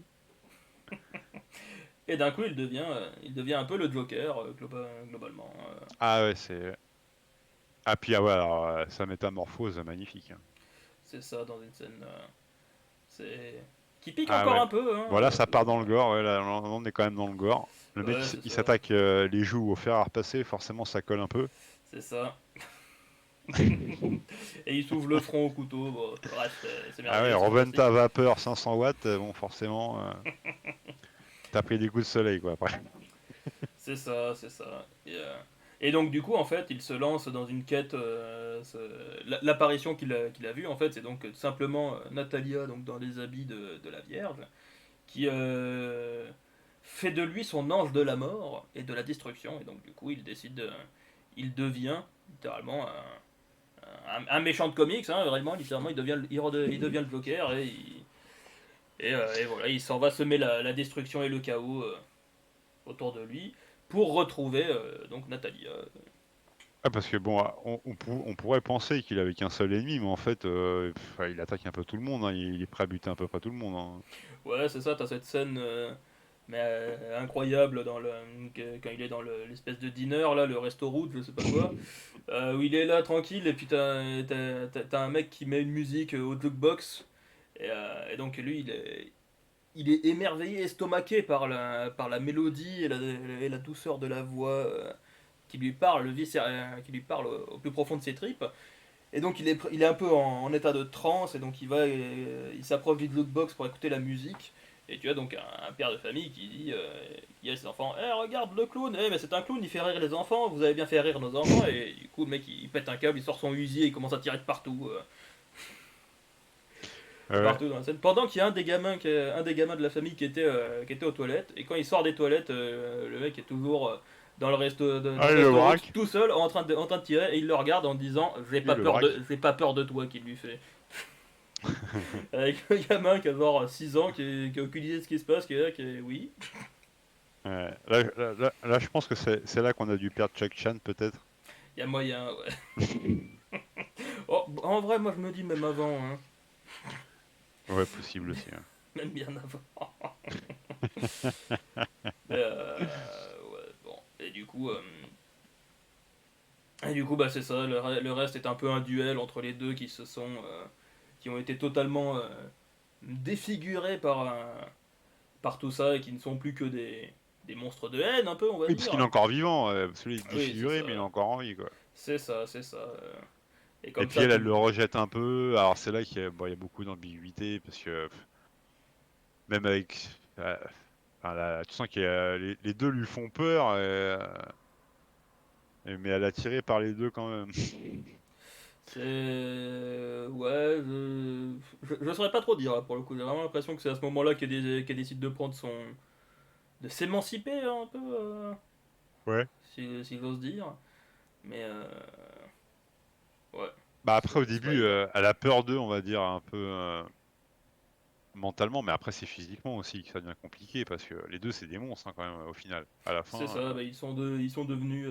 Et d'un coup, il devient un peu le Joker, globalement. Ah ouais, c'est. Ah puis ah ouais, alors, sa métamorphose magnifique, hein. C'est ça, dans une scène. C'est. Qui pique Ah encore ouais. un peu, hein. Voilà, ça part dans le gore. Ouais, là, on est quand même dans le gore. Le mec, Ouais, c'est il ça. s'attaque les joues au fer à repasser. Forcément, ça colle un peu. C'est ça. Et il s'ouvre le front au couteau. Bon, bref, c'est Ah ouais, merveilleux, c'est Roventa fantastique. vapeur 500 watts. Bon, forcément, t'as pris des coups de soleil, quoi. Après. C'est ça, c'est ça. Et donc, du coup, en fait, il se lance dans une quête. L'apparition qu'il a vue, en fait, c'est donc simplement Natalia, donc dans les habits de la Vierge, qui fait de lui son ange de la mort et de la destruction. Et donc, du coup, il devient littéralement un méchant de comics, hein, vraiment, littéralement, il devient le Joker et voilà, il s'en va semer la destruction et le chaos autour de lui pour retrouver donc Natalia. Ah, parce que bon, on pourrait penser qu'il avait qu'un seul ennemi, mais en fait, il attaque un peu tout le monde, hein. Il est prêt à buter à peu près tout le monde, hein. Ouais, c'est ça, t'as cette scène incroyable quand il est dans l'espèce de diner, là, le resto route, je sais pas quoi, où il est là tranquille et puis t'as un mec qui met une musique au jukebox et donc lui il est émerveillé, estomaqué par la mélodie et la douceur de la voix qui lui parle, qui lui parle au plus profond de ses tripes. Et donc il est un peu en état de transe et donc il s'approche du jukebox pour écouter la musique. Et tu as donc un père de famille qui dit qui a ses enfants, eh regarde le clown, mais c'est un clown, il fait rire les enfants, vous avez bien fait rire nos enfants. Et du coup le mec il pète un câble, il sort son Uzi et il commence à tirer de partout, Ouais. partout dans la scène. Pendant qu'il y a un des gamins de la famille qui était aux toilettes, et quand il sort des toilettes, le mec est toujours dans Ah, le il le restaurant braque. tout seul en train de tirer et il le regarde en disant Il le braque. j'ai pas peur de toi qu'il lui fait. Avec un gamin qui a genre 6 ans, qui a aucune idée de ce qui se passe, qui est là, qui est oui. Ouais. Là, je pense que c'est là qu'on a dû perdre Chuck Chan, peut-être. Il y a moyen, ouais. Oh, en vrai, moi je me dis même avant, hein. Ouais, possible aussi, hein. Même bien avant. Ouais, bon. Et du coup, bah c'est ça. Le reste est un peu un duel entre les deux qui ont été totalement défigurés par tout ça et qui ne sont plus que des monstres de haine, un peu, on va Oui, parce qu'il est dire. encore vivant. Celui est Oui, c'est défiguré, ça. mais il est encore en vie, quoi. C'est ça, c'est ça. Et Et comme puis ça, elle tout. le rejette un peu. Alors c'est là qu'il y a, bon, il y a beaucoup d'ambiguïté, parce que même avec... enfin, tu sens que les deux lui font peur, mais elle est attirée par les deux quand même. C'est. Ouais, je saurais pas trop dire là, pour le coup. J'ai vraiment l'impression que c'est à ce moment-là qu'elle décide de prendre son. De s'émanciper un peu, Ouais. si j'ose dire. Mais ouais, Bah après au c'est pas début, évident. elle a peur d'eux, on va dire, un peu mentalement, mais après c'est physiquement aussi que ça devient compliqué, parce que les deux c'est des monstres, hein, quand même, au final. À la C'est fin. ça, bah, ils sont devenus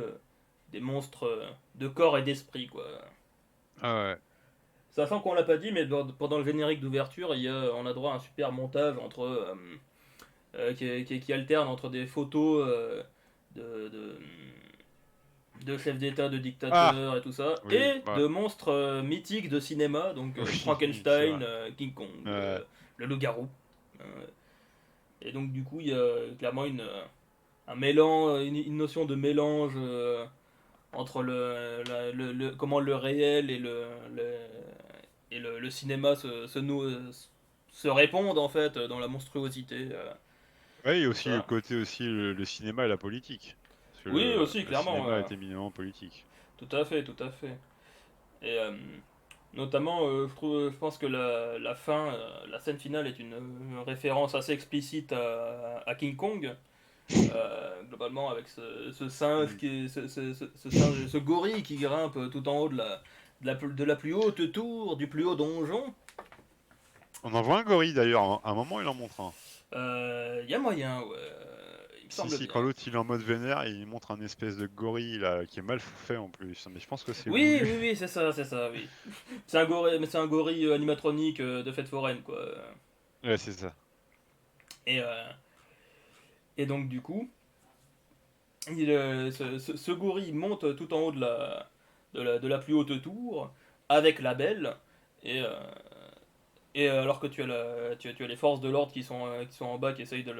des monstres de corps et d'esprit, quoi. Ah ouais. Sachant qu'on l'a pas dit, mais pendant le générique d'ouverture, on a droit à un super montage qui alterne entre des photos de, de, de chefs d'État, de Ah! dictateurs et tout ça, Oui, et ouais. de monstres mythiques de cinéma, donc Oui, c'est Frankenstein, vrai. King Kong, Ouais. le loup-garou. Euh, et donc du coup, il y a clairement un mélange, une notion de mélange entre comment le réel et le cinéma se répondent en fait dans la monstruosité. Ouais, il y a Tout aussi le ça. côté aussi le cinéma et la politique. Parce que Oui, aussi, le clairement. cinéma est éminemment politique. Tout à fait, tout à fait. Et notamment, je pense que la fin, la scène finale est une référence assez explicite à King Kong. Globalement, avec ce singe Hmm. ce gorille qui grimpe tout en haut de la plus haute tour, du plus haut donjon. On en voit un gorille d'ailleurs, à un moment il en montre un. Il y a moyen, ouais. Il me Si, semble si, bien. quand l'autre il est en mode vénère, il montre un espèce de gorille là, qui est mal fait en plus. Mais je pense que c'est Oui, voulu. oui, oui, c'est ça, oui. Mais c'est un gorille animatronique de fête foraine, quoi. Ouais, c'est ça. Et, Et donc du coup, ce gorille monte tout en haut de la plus haute tour avec la belle. Et, euh, alors que tu as les forces de l'ordre qui sont en bas, qui essayent de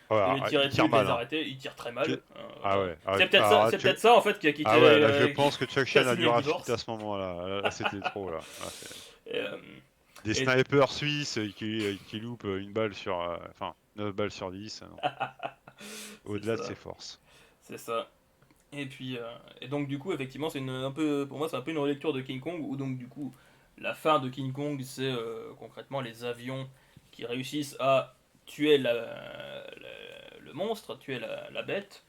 Voilà, les il tirer dessus, tire de les mal, hein. arrêter, ils tirent très mal. Qui- Ah ouais. C'est peut-être ça en fait Ah ouais, là je qui pense que Chuck qui a Chan a dû signé le rafit à divorce. ce moment-là. Là, c'était trop là. Et, euh, Des et snipers suisses qui loupent une balle sur, enfin 9 balles sur 10, non. c'est Au-delà de ça, ses forces. c'est ça. Et puis, et donc du coup, effectivement, un peu, pour moi, c'est un peu une relecture de King Kong, où donc du coup, la fin de King Kong, c'est concrètement les avions qui réussissent à tuer le monstre, tuer la bête,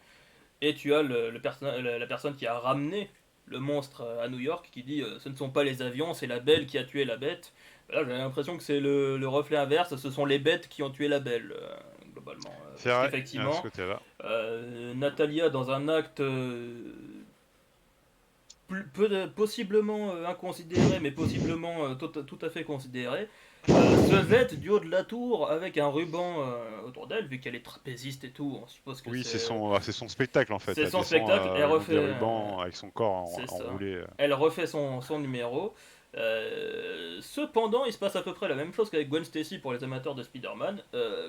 et tu as la personne qui a ramené le monstre à New York qui dit ce ne sont pas les avions, c'est la belle qui a tué la bête. Là, j'ai l'impression que c'est le reflet inverse, ce sont les bêtes qui ont tué la belle, globalement. C'est Parce vrai, il y a ce qu'effectivement, côté-là. Natalia, dans un acte possiblement inconsidéré, mais possiblement tout à fait considéré, se jette du haut de la tour avec un ruban autour d'elle, vu qu'elle est trapéziste et tout. On suppose que Oui, c'est son spectacle en fait. c'est Elle son descend spectacle. Elle le long des refait, rubans avec son corps c'est ça. enroulé. Elle refait son numéro. Cependant, il se passe à peu près la même chose qu'avec Gwen Stacy pour les amateurs de Spider-Man.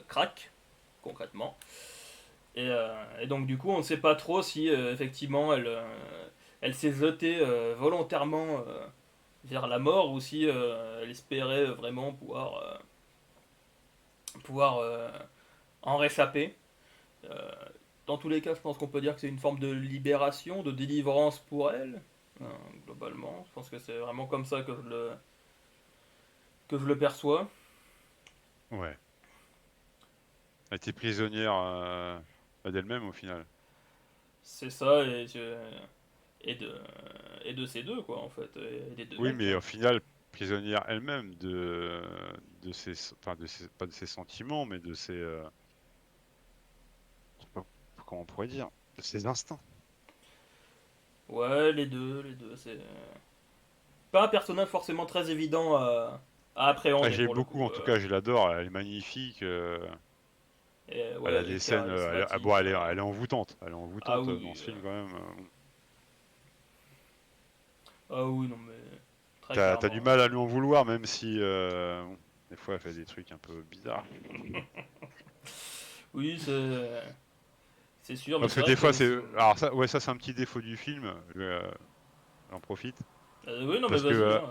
Crac, concrètement. Et donc du coup, on ne sait pas trop si effectivement elle s'est jetée volontairement vers la mort ou si elle espérait vraiment pouvoir en réchapper. Euh, dans tous les cas, je pense qu'on peut dire que c'est une forme de libération, de délivrance pour elle, euh, globalement. Je pense que c'est vraiment comme ça que je le perçois. Ouais. Elle était prisonnière d'elle-même au final. C'est ça, et, de, et de ces deux, quoi, en fait, et des deux Oui, mecs. mais Hein. au final, prisonnière elle-même de ses, enfin pas de ses sentiments, mais de ses, je sais pas comment on pourrait dire, de ses instincts. Ouais, les deux, c'est pas un personnage forcément très évident à Ah, appréhender j'ai pour le coup. beaucoup, en tout cas, je l'adore. Elle est magnifique. Et Elle ouais, a elle est des scènes, charismatique. bon, elle est envoûtante. Elle est Ah envoûtante dans oui, ce film quand même. ah oui, non mais très T'as du clairement. mal à lui en vouloir, même si bon, des fois elle fait des trucs un peu bizarres. Oui, c'est sûr, mais Parce c'est que vrai des qu'il y a fois aussi. c'est, alors ça, ouais, ça c'est un petit défaut du film. J'en profite Oui, non mais parce que vas-y. Hein.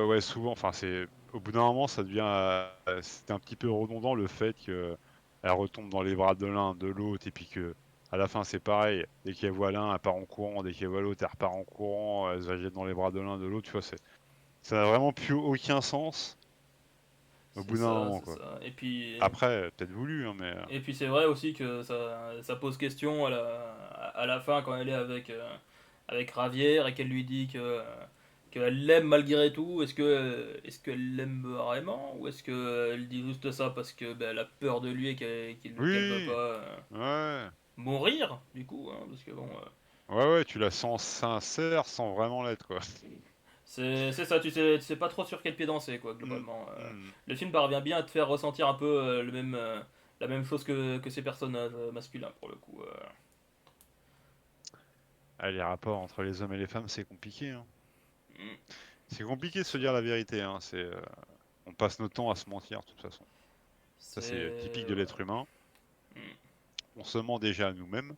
ouais, souvent, enfin c'est, au bout d'un moment, ça devient, c'est un petit peu redondant le fait que elle retombe dans les bras de l'un, de l'autre, et puis que à la fin c'est pareil. Dès qu'elle voit l'un, elle part en courant. Dès qu'elle voit l'autre, elle repart en courant. Elle se jette dans les bras de l'un, de l'autre. Tu vois, ça n'a vraiment plus aucun sens au bout d'un moment, C'est quoi. ça. Après, peut-être voulu, hein, mais Et puis c'est vrai aussi que ça pose question à la fin quand elle est avec Ravière et qu'elle lui dit qu'elle l'aime malgré tout. Est-ce qu'elle l'aime vraiment ou est-ce qu'elle dit juste ça parce que ben, elle a peur de lui et qu'elle veut pas oui, ouais, mourir du coup hein, parce que bon ouais, tu la sens sincère sans vraiment l'être, quoi. c'est ça tu sais pas trop sur quel pied danser quoi Mm, globalement. mm. Le film parvient bien à te faire ressentir un peu la même chose que ces personnages masculins pour le coup. Ah, les rapports entre les hommes et les femmes, c'est compliqué, hein. Mm, C'est compliqué de se ça. dire la vérité, hein. On passe notre temps à se mentir, de toute façon. Ça, c'est typique C'est. de Ouais. l'être humain. Mm, On se ment déjà à nous-mêmes.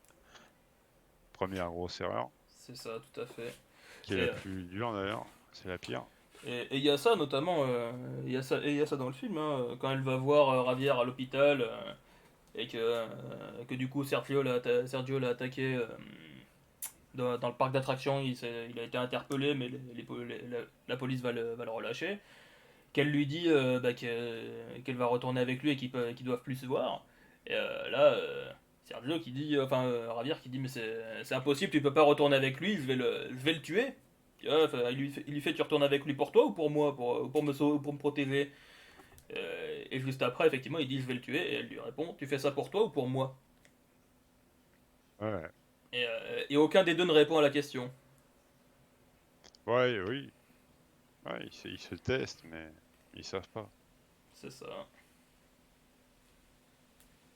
Première grosse erreur, c'est ça, tout à fait. qui est Et la plus dure d'ailleurs. C'est la pire. il y a ça notamment, il y a ça dans le film, hein, quand elle va voir Ravière à l'hôpital et que du coup Sergio l'a attaqué dans le parc d'attractions, il a été interpellé mais la police va le relâcher. Qu'elle lui dit qu'elle va retourner avec lui et qu'ils doivent plus se voir. Et là, Sergio qui dit, enfin Ravière qui dit mais c'est impossible, tu peux pas retourner avec lui, je vais le tuer. Tu vois, enfin, il lui fait tu retournes avec lui pour toi ou pour moi, pour me protéger. Et juste après, effectivement, il dit je vais le tuer et elle lui répond tu fais ça pour toi ou pour moi. Ouais, Et aucun des deux ne répond à la question. ouais, oui. Ouais, ils se testent, mais ils savent pas. C'est ça.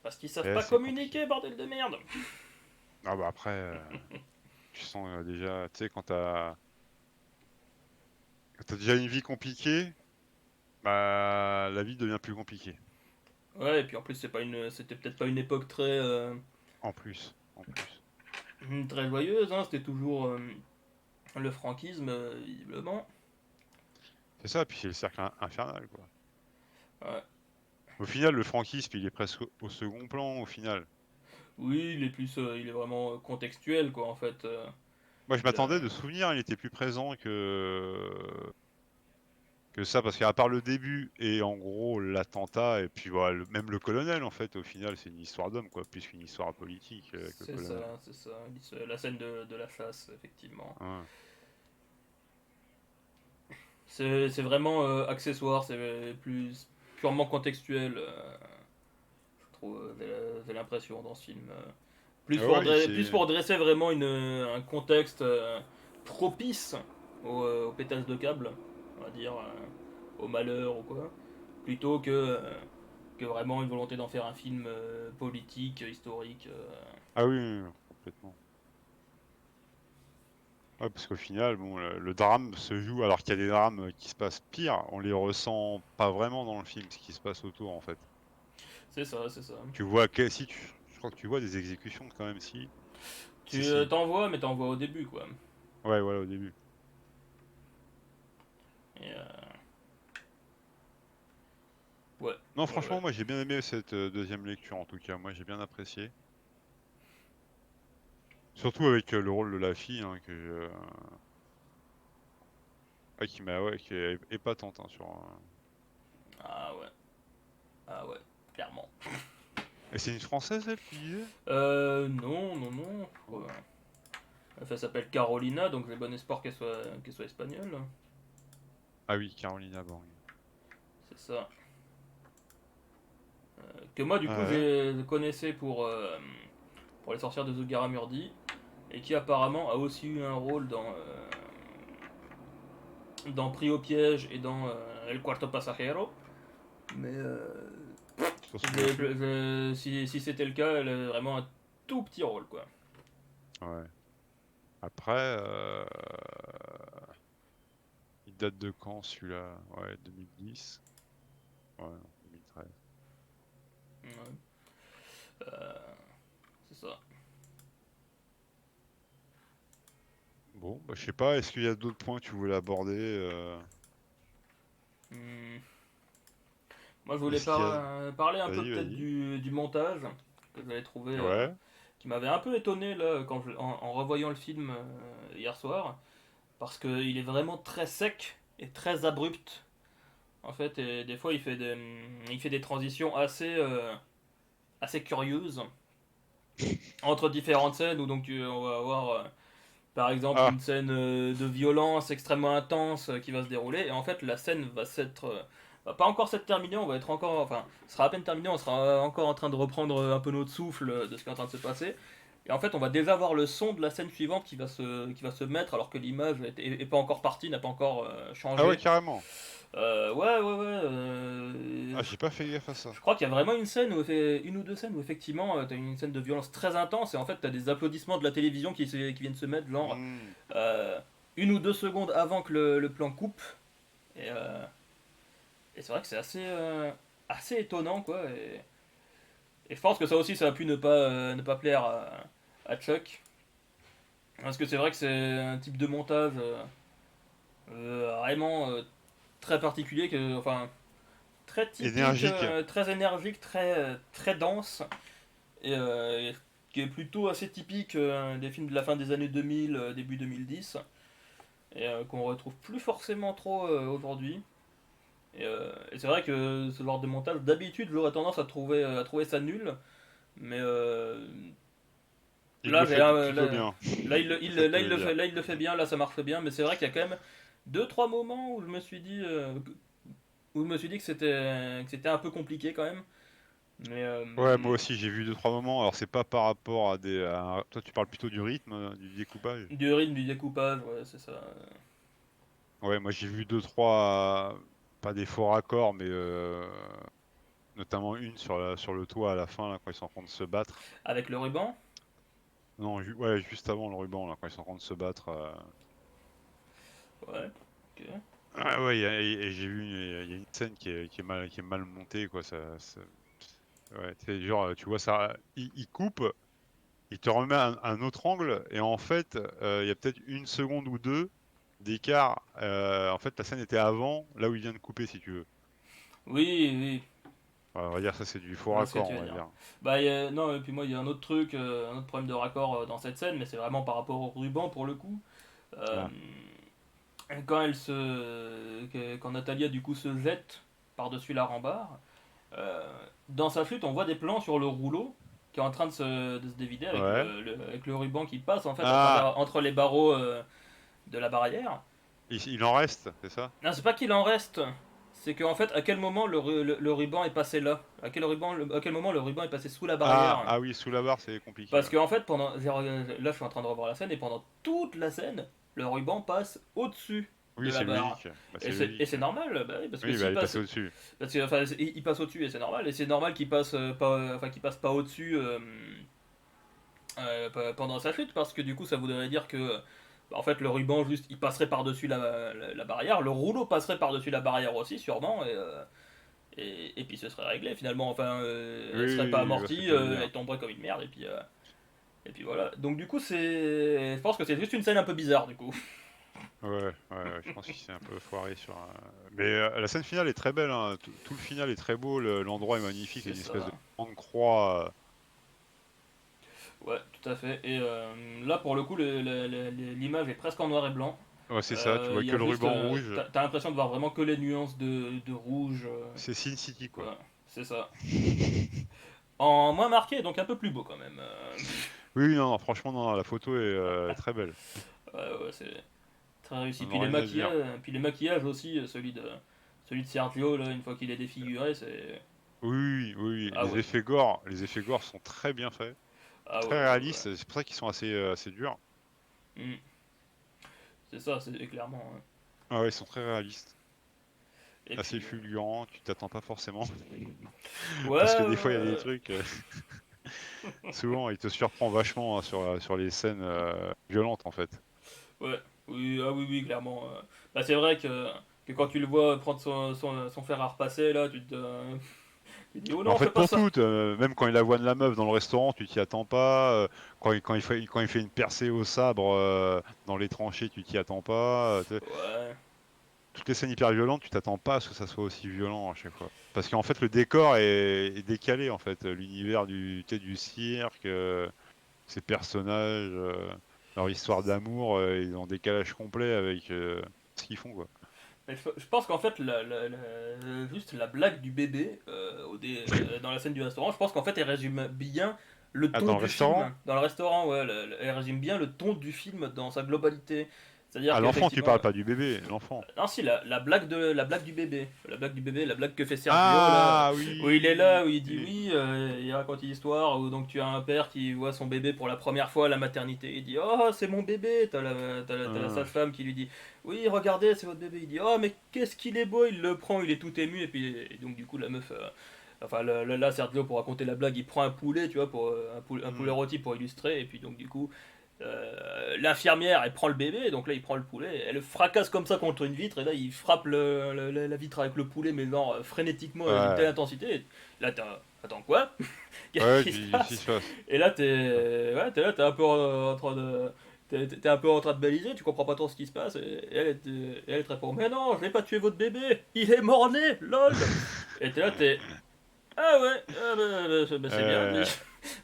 Parce qu'ils savent Et pas c'est compliqué. communiquer, bordel de merde. Ah bah après, tu sens déjà, tu sais, quand t'as déjà une vie compliquée, bah la vie devient plus compliquée. Ouais, et puis en plus, c'était peut-être pas une époque En plus, en plus. très joyeuse, hein. C'était toujours le franquisme, visiblement. C'est ça, puis c'est le cercle infernal, quoi. Ouais. Au final, le franquisme, il est presque au second plan, au final. Oui, il est vraiment contextuel, quoi, en fait. Moi, je Il a- m'attendais de souvenir, il était plus présent que ça, parce qu'à part le début et en gros l'attentat, et puis voilà, même le colonel, en fait, au final, c'est une histoire d'homme, quoi, plus qu'une histoire politique avec le C'est ça, colonel. c'est ça. La scène de la chasse, effectivement. Ouais. C'est vraiment accessoire, c'est plus purement contextuel, je trouve, j'ai l'impression dans ce film. Ah ouais, Plus pour dresser vraiment un contexte propice au pétage de câble, on va dire, au malheur ou quoi, plutôt que vraiment une volonté d'en faire un film politique, historique. Ah oui, oui, oui, complètement. Ouais, parce qu'au final, bon, le drame se joue, alors qu'il y a des drames qui se passent pire, on les ressent pas vraiment dans le film, ce qui se passe autour, en fait. C'est ça, c'est ça. Tu vois que si je crois que tu vois des exécutions quand même, si, si. T'envoies, mais t'envoies au début, quoi. Ouais, voilà, au début. Et, ouais, Non, ouais, ouais. franchement, moi j'ai bien aimé cette deuxième lecture, en tout cas. Moi j'ai bien apprécié. Surtout avec le rôle de la fille, hein, ouais, qui est épatante, hein, Ah ouais, ah ouais, clairement. Et c'est une Française, elle, tu disais? Non, non, non. Elle s'appelle Carolina, donc j'ai bon espoir qu'elle soit espagnole. Ah oui, Carolina Bang. C'est ça. Que moi, du coup, Ah je connaissais pour les sorcières de Zugaramurdi, et qui apparemment a aussi eu un rôle dans Pris au piège et dans El Cuarto Pasajero. Mais ouais, tu t'en souviens plus? si c'était le cas, elle a vraiment un tout petit rôle, quoi. Ouais. Après, il date de quand celui-là? Ouais, 2010. Ouais, non, 2013. Ouais. Euh, c'est ça. Bon, bah je sais pas, est-ce qu'il y a d'autres points que tu voulais aborder Hmm. Moi, je voulais Est-ce qu'il y a... parler un peu Vas-y, peut-être vas-y. du montage que j'avais trouvé, Ouais. qui m'avait un peu étonné là en revoyant le film hier soir, parce qu'il est vraiment très sec et très abrupt en fait, et des fois il fait des transitions assez curieuses entre différentes scènes où on va avoir par exemple Ah, une scène de violence extrêmement intense qui va se dérouler, et en fait la scène va pas encore s'être terminée, on va être encore, enfin, sera à peine terminée, on sera encore en train de reprendre un peu notre souffle de ce qui est en train de se passer. Et en fait, on va déjà voir le son de la scène suivante qui va se mettre alors que l'image est pas encore partie, n'a pas encore ah ouais, changé. carrément. Ouais, ouais, ouais. Ah, j'ai pas fait gaffe à ça. Je crois qu'il y a vraiment une ou deux scènes où effectivement t'as une scène de violence très intense, et en fait t'as des applaudissements de la télévision qui viennent se mettre genre Hmm. euh, une ou deux secondes avant que le plan coupe. Et, euh, et c'est vrai que c'est assez étonnant, quoi. Et je pense que ça aussi, ça a pu ne pas plaire à Chuck. Parce que c'est vrai que c'est un type de montage vraiment très particulier, enfin, très typique, Énergique. très énergique, très dense. Et qui est plutôt assez typique des films de la fin des années 2000, début 2010. Et qu'on retrouve plus forcément trop aujourd'hui. Et c'est vrai que ce genre de montage, d'habitude, j'aurais tendance à trouver ça nul, mais Il là, le j'ai fait plutôt bien. C'est ça que tu veux dire. là, il le fait bien, là, ça marche bien, mais c'est vrai qu'il y a quand même deux, trois moments où je me suis dit, que c'était un peu compliqué quand même. Mais Ouais, moi aussi, j'ai vu deux, trois moments. Alors, c'est pas par rapport à Toi, tu parles plutôt du rythme, du découpage. du rythme, du découpage, ouais, c'est ça. Ouais, moi, j'ai vu deux, trois... Pas des faux raccords, mais notamment une sur le toit à la fin, là, quand ils sont en train de se battre. Avec le ruban. Non, ouais, juste avant le ruban, là, quand ils sont en train de se battre. Ouais, ok. Ah ouais, et j'ai vu, il y a une scène qui est mal montée, quoi. Ouais, c'est genre, tu vois ça, il coupe, il te remet un autre angle, et en fait, il y a peut-être une seconde ou deux d'écart. En fait, la scène était avant, là où il vient de couper, si tu veux. Oui, oui, On va dire ça, c'est du je faux vois ce que raccord, tu on veux va dire. dire. Bah, non, et puis moi, il y a un autre truc, un autre problème de raccord dans cette scène, mais c'est vraiment par rapport au ruban pour le coup. Euh, Ah, quand quand Natalia du coup se jette par-dessus la rambarde, euh, dans sa chute, on voit des plans sur le rouleau qui est en train de se dévider avec ouais. avec le ruban qui passe en fait à Ah, travers, entre les barreaux de la barrière. il en reste, c'est ça? Non, c'est pas qu'il en reste, c'est qu'en fait, à quel moment le ruban est passé là, à quel moment le ruban est passé sous la Ah, barrière. ah oui, sous la barre, c'est compliqué, Parce ouais. qu'en fait, là je suis en train de revoir la scène, et pendant toute la scène, le ruban passe au-dessus de Oui, la c'est barre. logique. Bah, Et c'est c'est logique. normal, bah oui, parce que Oui, bah, s'il il est passé passe, au-dessus. parce que, enfin, il passe au-dessus et c'est normal, et c'est normal qu'il passe pas, enfin, qu'il passe pas au-dessus pendant sa chute, parce que du coup ça voudrait dire que en fait le ruban juste il passerait par-dessus la barrière, le rouleau passerait par-dessus la barrière aussi sûrement, et puis ce serait réglé finalement, enfin Oui, elle serait pas oui, oui, je vois ce que amortie, tu veux dire. elle tomberait comme une merde, et puis voilà. Donc du coup je pense que c'est juste une scène un peu bizarre du coup. Ouais, ouais, je pense qu'il s'est un peu foiré sur un... Mais la scène finale est très belle, hein. Tout le final est très beau, l'endroit est magnifique, il y C'est a une espèce de ça. grande croix. Ouais, tout à fait. Et là, pour le coup, l'image est presque en noir et blanc. Ouais, c'est ça, tu vois Il y que a le juste, ruban rouge. t'as l'impression de voir vraiment que les nuances de rouge, C'est Sin City, quoi. quoi. C'est ça. En moins marqué, donc un peu plus beau quand même. Oui, oui, non, non, franchement, non, la photo est très belle. Ouais, ouais, c'est très réussi. On n'a rien à dire. Puis les maquillages aussi, celui de Sergio, là, une fois qu'il est défiguré, c'est. Oui, oui, oui, oui, Ah ouais. les effets gore sont très bien faits, Ah ouais, très ouais, ouais. réalistes, c'est pour ça qu'ils sont assez durs. Hmm. C'est ça, c'est clairement, hein. Ah ouais, ils sont très réalistes, Et assez puis. fulgurants, tu t'attends pas forcément. Ouais, Parce que ouais, des fois, il y a des ouais. trucs, souvent, il te surprend vachement hein, sur les scènes violentes, en fait. Ouais, oui, ah oui, oui, clairement. Bah, c'est vrai que quand tu le vois prendre son fer à repasser, là, tu te dis, oh Mais en non, fais fait, pas pour ça! toutes, même quand il avoine la meuf dans le restaurant, tu t'y attends pas. Quand il fait une percée au sabre dans les tranchées, tu t'y attends pas. Ouais. Toutes les scènes hyper violentes, tu t'attends pas à ce que ça soit aussi violent à chaque fois. Parce qu'en fait, le décor est décalé, en fait. L'univers tu sais, du cirque, ces personnages, leur histoire d'amour, ils ont un décalage complet avec ce qu'ils font, quoi. Mais je pense qu'en fait, juste la blague du bébé dans la scène du restaurant, je pense qu'en fait, elle résume bien le Ah, ton dans le du film. restaurant? Dans le restaurant, ouais, elle résume bien le ton du film dans sa globalité. C'est-à-dire Ah, l'enfant, tu qu'effectivement, parles pas du bébé, l'enfant. non, si, la blague du bébé. La blague du bébé, la blague que fait Sergio, là, Ah, où il est là, oui! où il dit oui, il raconte une histoire, où donc tu as un père qui voit son bébé pour la première fois à la maternité. Il dit, oh, c'est mon bébé. T'as la Ah. sage-femme qui lui dit, oui, regardez, c'est votre bébé. Il dit, oh, mais qu'est-ce qu'il est beau. Il le prend, il est tout ému. Et donc, du coup, la meuf. Enfin, là, Sergio, pour raconter la blague, il prend un poulet, tu vois, un poulet Hmm. rôti pour illustrer. Et puis, donc, du coup, l'infirmière, elle prend le bébé, donc là il prend le poulet, elle le fracasse comme ça contre une vitre, et là il frappe la vitre avec le poulet, mais genre frénétiquement avec une telle Ouais. intensité. Et là attends quoi? Qu'est-ce Ouais, qui se qu'est-ce qui passe? se passe? Et là t'es là, t'es un peu en train de. T'es un peu en train de baliser, tu comprends pas trop ce qui se passe, et elle te répond, mais non, je n'ai pas tué votre bébé, il est mort-né, lol! Et t'es là, ah ouais, c'est bien dit, Euh,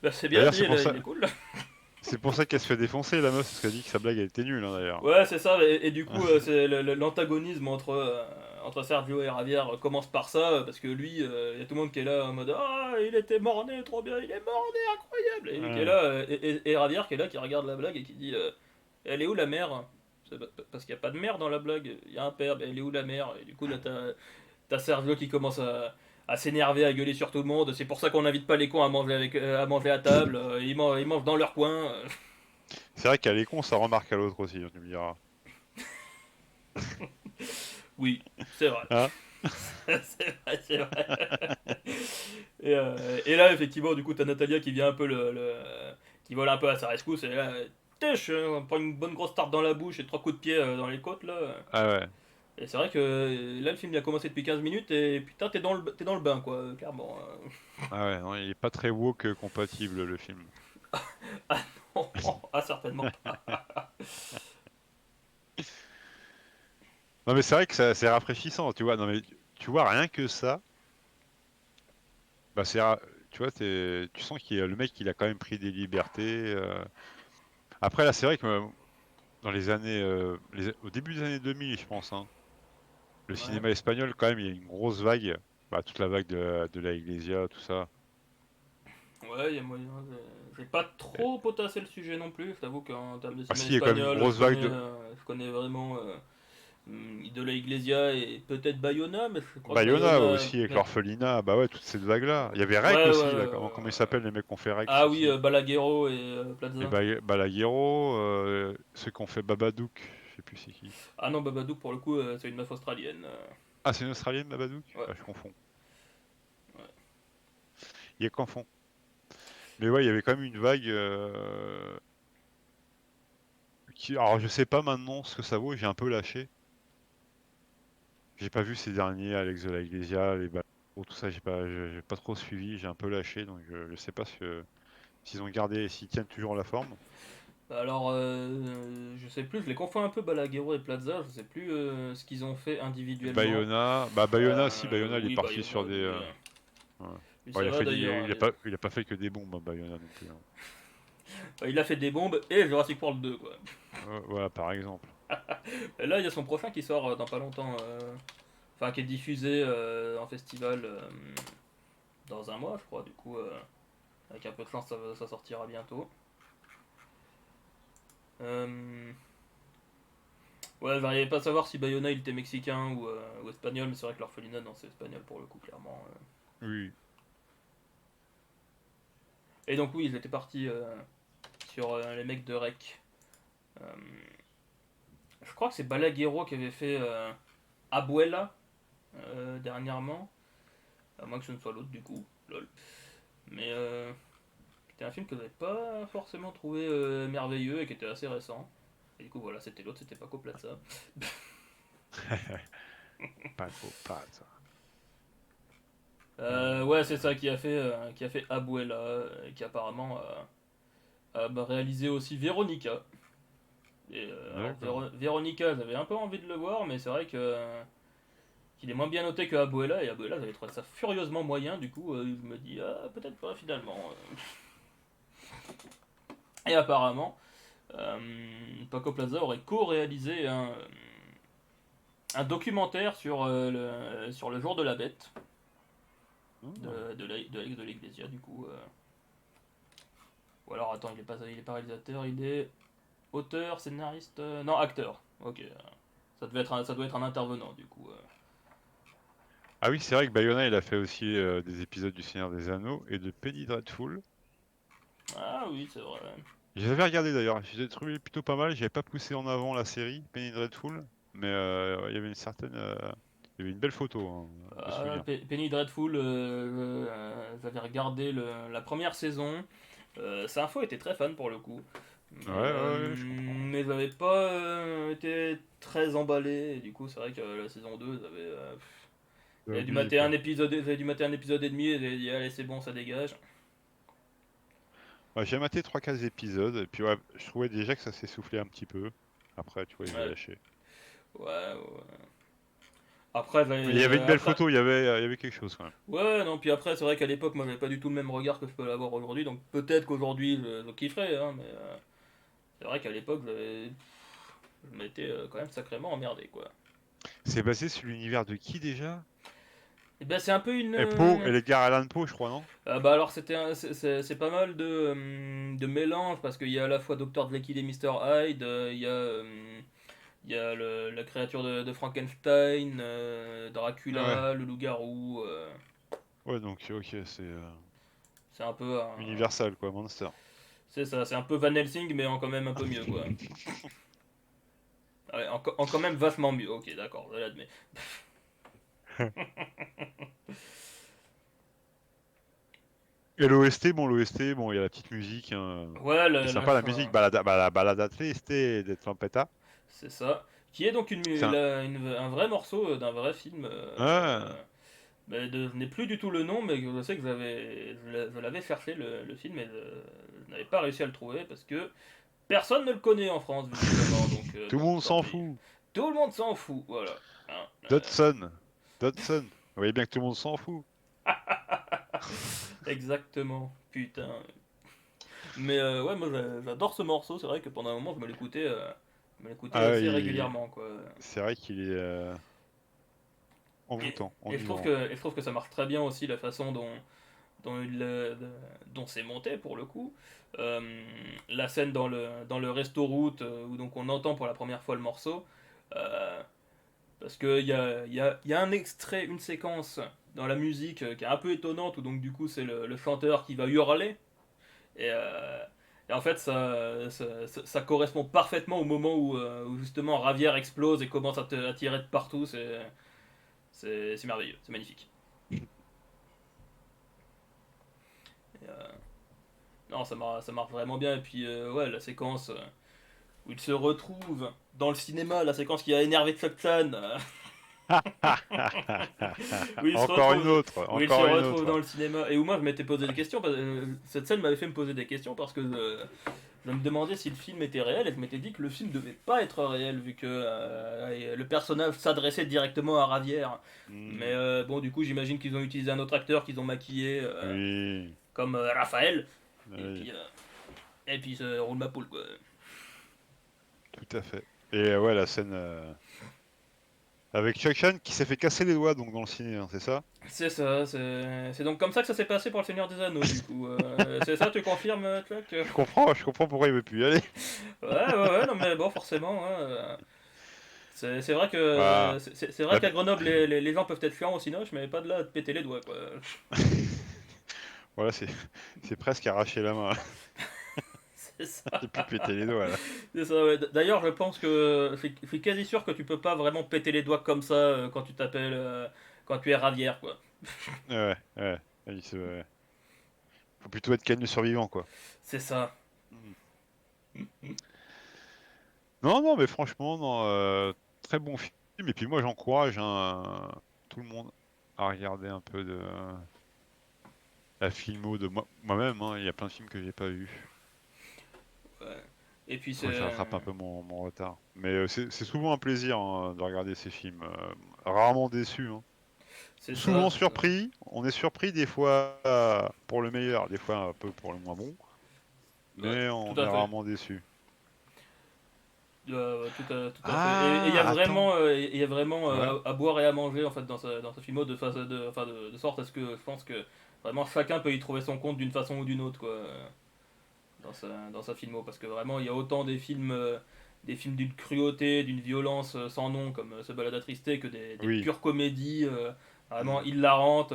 bah, c'est bien D'ailleurs, dit, il est cool. c'est pour ça qu'elle se fait défoncer, la meuf, parce qu'elle dit que sa blague, elle était nulle, hein, d'ailleurs. Ouais, c'est ça, et du coup, c'est l'antagonisme entre Sergio et Javier commence par ça, parce que lui, il y a tout le monde qui est là en mode, ah, il était mort-né, trop bien, il est mort-né, incroyable! Et lui qui est Ouais. là, et Javier qui est là, qui regarde la blague et qui dit, elle est où la mère? Parce qu'il n'y a pas de mère dans la blague, il y a un père, mais elle est où la mère? Et du coup, là, t'as Sergio qui commence à s'énerver, à gueuler sur tout le monde, c'est pour ça qu'on n'invite pas les cons à manger à table, ils mangent dans leur coin. C'est vrai qu'elle est con, ça remarque à l'autre aussi, hein, tu me diras. Oui, c'est vrai. Hein? C'est vrai, c'est vrai. Et là, effectivement, du coup, t'as Natalia qui vient un peu qui vole un peu à sa rescousse, et là, têche, on prend une bonne grosse tarte dans la bouche et trois coups de pied dans les côtes, là. Ah ouais. Et c'est vrai que là, le film il a commencé depuis 15 minutes, et putain, t'es dans le bain, quoi, clairement. Ah ouais, non, il est pas très woke compatible le film. Ah non, ah, certainement pas. Non mais c'est vrai que c'est rafraîchissant, tu vois. Non mais tu vois rien que ça, bah tu vois, tu sens qu'il le mec il a quand même pris des libertés. Après là c'est vrai que dans les années, au début des années 2000 je pense, hein, le Ouais. cinéma espagnol quand même il y a une grosse vague, bah, toute la vague de la Iglesia, tout ça. Ouais, il y a moyen. J'ai pas trop potassé le sujet non plus. Je t'avoue qu'en termes de Ah cinéma si, il y a quand même une espagnol, grosse vague de je connais vraiment De la Iglesia et peut-être Bayona, mais je crois que Bayona Bayona. aussi avec Ouais, l'orphelinat, bah ouais, toute cette vague-là. Il y avait Rec ouais, ouais. aussi, là, comment ils s'appellent les mecs qui ont fait Rex Ah oui, aussi. Balaguerro et Et Plaza. Balaguerro, ceux qui ont fait Babadook, je sais plus c'est qui. Ah non, Babadook pour le coup, c'est une meuf australienne. Ah, c'est une Australienne Babadook? Ouais, Ah, je confonds. ouais. Il y a confond. Mais ouais, il y avait quand même une vague alors je sais pas maintenant ce que ça vaut, j'ai un peu lâché. J'ai pas vu ces derniers, Alex de la Iglesia, les Balaguerro, tout ça, j'ai pas trop suivi, j'ai un peu lâché, donc je sais pas s'ils ont gardé, s'ils tiennent toujours la forme. Bah alors, je sais plus, je les confonds un peu Balaguerro et Plaza, je sais plus ce qu'ils ont fait Et individuellement. Bayona, bah Bayona, si, Bayona, il est Oui, parti Bayona, sur des. lui, Ouais. lui, Bon, ça va d'ailleurs, hein. il a pas fait que des bombes, hein, Bayona non plus, hein. Il a fait des bombes et Jurassic World 2, quoi. Voilà, par exemple. Et là, il y a son prochain qui sort dans pas longtemps. Enfin, qui est diffusé en festival dans un mois, je crois. Du coup, avec un peu de chance, ça sortira bientôt. Euh, Ouais, j'arrivais pas à savoir si Bayona il était mexicain ou espagnol, mais c'est vrai que l'orphelinat, non, c'est espagnol pour le coup, clairement. Oui. Et donc, oui, ils étaient partis sur les mecs de Rec. Euh, je crois que c'est Balaguerro qui avait fait Abuela dernièrement, à moins que ce ne soit l'autre du coup, lol. Mais c'était un film que j'avais pas forcément trouvé merveilleux et qui était assez récent. Et du coup, voilà, c'était l'autre, c'était Paco Plaza. Paco Paz. Ouais, c'est Euh, ça qui a fait Abuela, et qui apparemment a réalisé aussi Veronica. Et alors D'accord. Veronica, j'avais un peu envie de le voir, mais c'est vrai que qu'il est moins bien noté que Abuela, et Abuela, j'avais trouvé ça furieusement moyen, du coup, je me dis, ah, peut-être pas finalement. Et apparemment, Paco Plaza aurait co-réalisé un documentaire sur le jour de la bête Oh. de Alex de l'Iglesia, du coup. Ou alors, attends, il est pas réalisateur, il est auteur, scénariste. Non, acteur. Ok. Ça doit être un intervenant, du coup. Ah oui, c'est vrai que Bayona, il a fait aussi des épisodes du Seigneur des Anneaux et de Penny Dreadful. Ah oui, c'est vrai. Je les avais regardés d'ailleurs, je les ai trouvés plutôt pas mal. J'avais pas poussé en avant la série Penny Dreadful, mais il y avait une certaine, il y avait une belle photo, hein, de souvenir. Penny Dreadful, j'avais regardé la première saison. Sinfo était très fan pour le coup. Ouais, ouais, ouais, je comprends. Mais j'avais pas été très emballé. Et du coup, c'est vrai que la saison 2, J'avais oublié quoi. j'avais dû mater un épisode et demi et j'avais dit, allez, c'est bon, ça dégage. Ouais, j'ai maté 3-4 épisodes, et puis ouais, je trouvais déjà que ça s'essoufflait un petit peu. Après, tu vois, j'ai Ouais, lâché. ouais, ouais. Après, Mais il y avait une belle après, photo, il y avait quelque chose quand même. ouais, non, puis après, c'est vrai qu'à l'époque, moi, j'avais pas du tout le même regard que je peux l'avoir aujourd'hui, donc peut-être qu'aujourd'hui, je kifferais, hein, mais c'est vrai qu'à l'époque, je m'étais quand même sacrément emmerdé, quoi. C'est basé sur l'univers de qui déjà? Et ben, c'est un peu une. Et Poe, et Edgar Allan Poe, je crois, non? Bah alors, c'est pas mal de mélange, parce qu'il y a à la fois Dr. Jekyll et Mr. Hyde, il y a la créature de Frankenstein, Ouais. Dracula, le loup-garou, Ouais, donc, ok, c'est c'est un peu Universal, quoi, Monster. c'est ça, c'est un peu Van Helsing, mais en quand même un peu mieux, quoi. Ouais, en quand même vachement mieux. Ok, d'accord, je l'admets. Et l'OST, bon, il y a la petite musique, hein. Ouais, C'est la sympa la fin, musique, la balada triste de Trompetta. c'est ça. Qui est donc C'est un... un vrai morceau d'un vrai film. Ouais. Mais je n'ai plus du tout le nom, mais je sais que je l'avais cherché le film et je n'avais pas réussi à le trouver parce que personne ne le connaît en France visiblement, donc Tout le bon, monde tant s'en pis. fout. Tout le monde s'en fout, voilà. Hein, Dodson. Dodson. Vous voyez bien que tout le monde s'en fout. exactement, putain. Mais ouais, moi j'adore ce morceau, c'est vrai que pendant un moment je me l'écoutais Ah assez oui, régulièrement quoi. c'est vrai qu'il est Et, envoûtant, et enivrant. je trouve que ça marche très bien aussi la façon dont c'est monté pour le coup. La scène dans le resto-route où donc on entend pour la première fois le morceau. euh, Parce qu'il y a un extrait, une séquence dans la musique qui est un peu étonnante où donc du coup c'est le chanteur qui va hurler. Et, et en fait ça correspond parfaitement au moment où justement Ravière explose et commence à tirer de partout. C'est merveilleux, c'est magnifique. Et, non, ça marche vraiment bien. Et puis, ouais, la séquence où il se retrouve dans le cinéma, la séquence qui a énervé Chuck Chan, où il se Encore une retrouve, autre, où il se encore une retrouve dans autre. le cinéma, et où moi je m'étais posé des questions. Cette scène m'avait fait me poser des questions parce que je me demandais si le film était réel, et je m'étais dit que le film devait pas être réel, vu que le personnage s'adressait directement à Ravière. Mais Hmm, bon, du coup, j'imagine qu'ils ont utilisé un autre acteur qu'ils ont maquillé, oui, comme Raphaël, oui, et puis roule ma poule, quoi. tout à fait. Et ouais, la scène avec Chuck Chan qui s'est fait casser les doigts donc dans le ciné, hein, c'est ça? C'est ça, c'est donc comme ça que ça s'est passé pour le Seigneur des Anneaux, du coup. C'est ça, tu confirmes, Chuck? Je comprends pourquoi il veut plus y aller. Ouais, non, mais bon, forcément, hein, c'est vrai que Bah, c'est vrai la- qu'à Grenoble, les gens peuvent être chiants au cinoche, mais pas de là à te péter les doigts, quoi. voilà, c'est presque arracher la main. C'est ça, J'ai plus pété les doigts là. c'est ça, ouais. D'ailleurs, je pense que je suis quasi sûr que tu peux pas vraiment péter les doigts comme ça quand tu t'appelles, quand tu es Ravière, quoi. Ouais, ouais. Ouais. Faut plutôt être calme survivant quoi. C'est ça. Hmm. Non, non, mais franchement, non, très bon film. Et puis moi, j'encourage hein, tout le monde à regarder un peu de la filmo de moi-même. Hein. Il y a plein de films que j'ai pas vus. Ouais. Et puis Faut que je rattrape un peu mon retard. Mais c'est souvent un plaisir hein, de regarder ces films. Rarement déçu. Hein. c'est ça, Souvent c'est ça. surpris. On est surpris des fois pour le meilleur, des fois un peu pour le moins bon. Ouais, Mais tout on est à fait. rarement déçu. Tout à fait. Et Ah, attends. il y a vraiment Ouais. à boire et à manger en fait dans ce film de sorte à ce que je pense que vraiment chacun peut y trouver son compte d'une façon ou d'une autre quoi dans sa filmo parce que vraiment il y a autant des films d'une cruauté, d'une violence sans nom comme Ce balade attristé que des Oui. pures comédies vraiment Hmm. hilarantes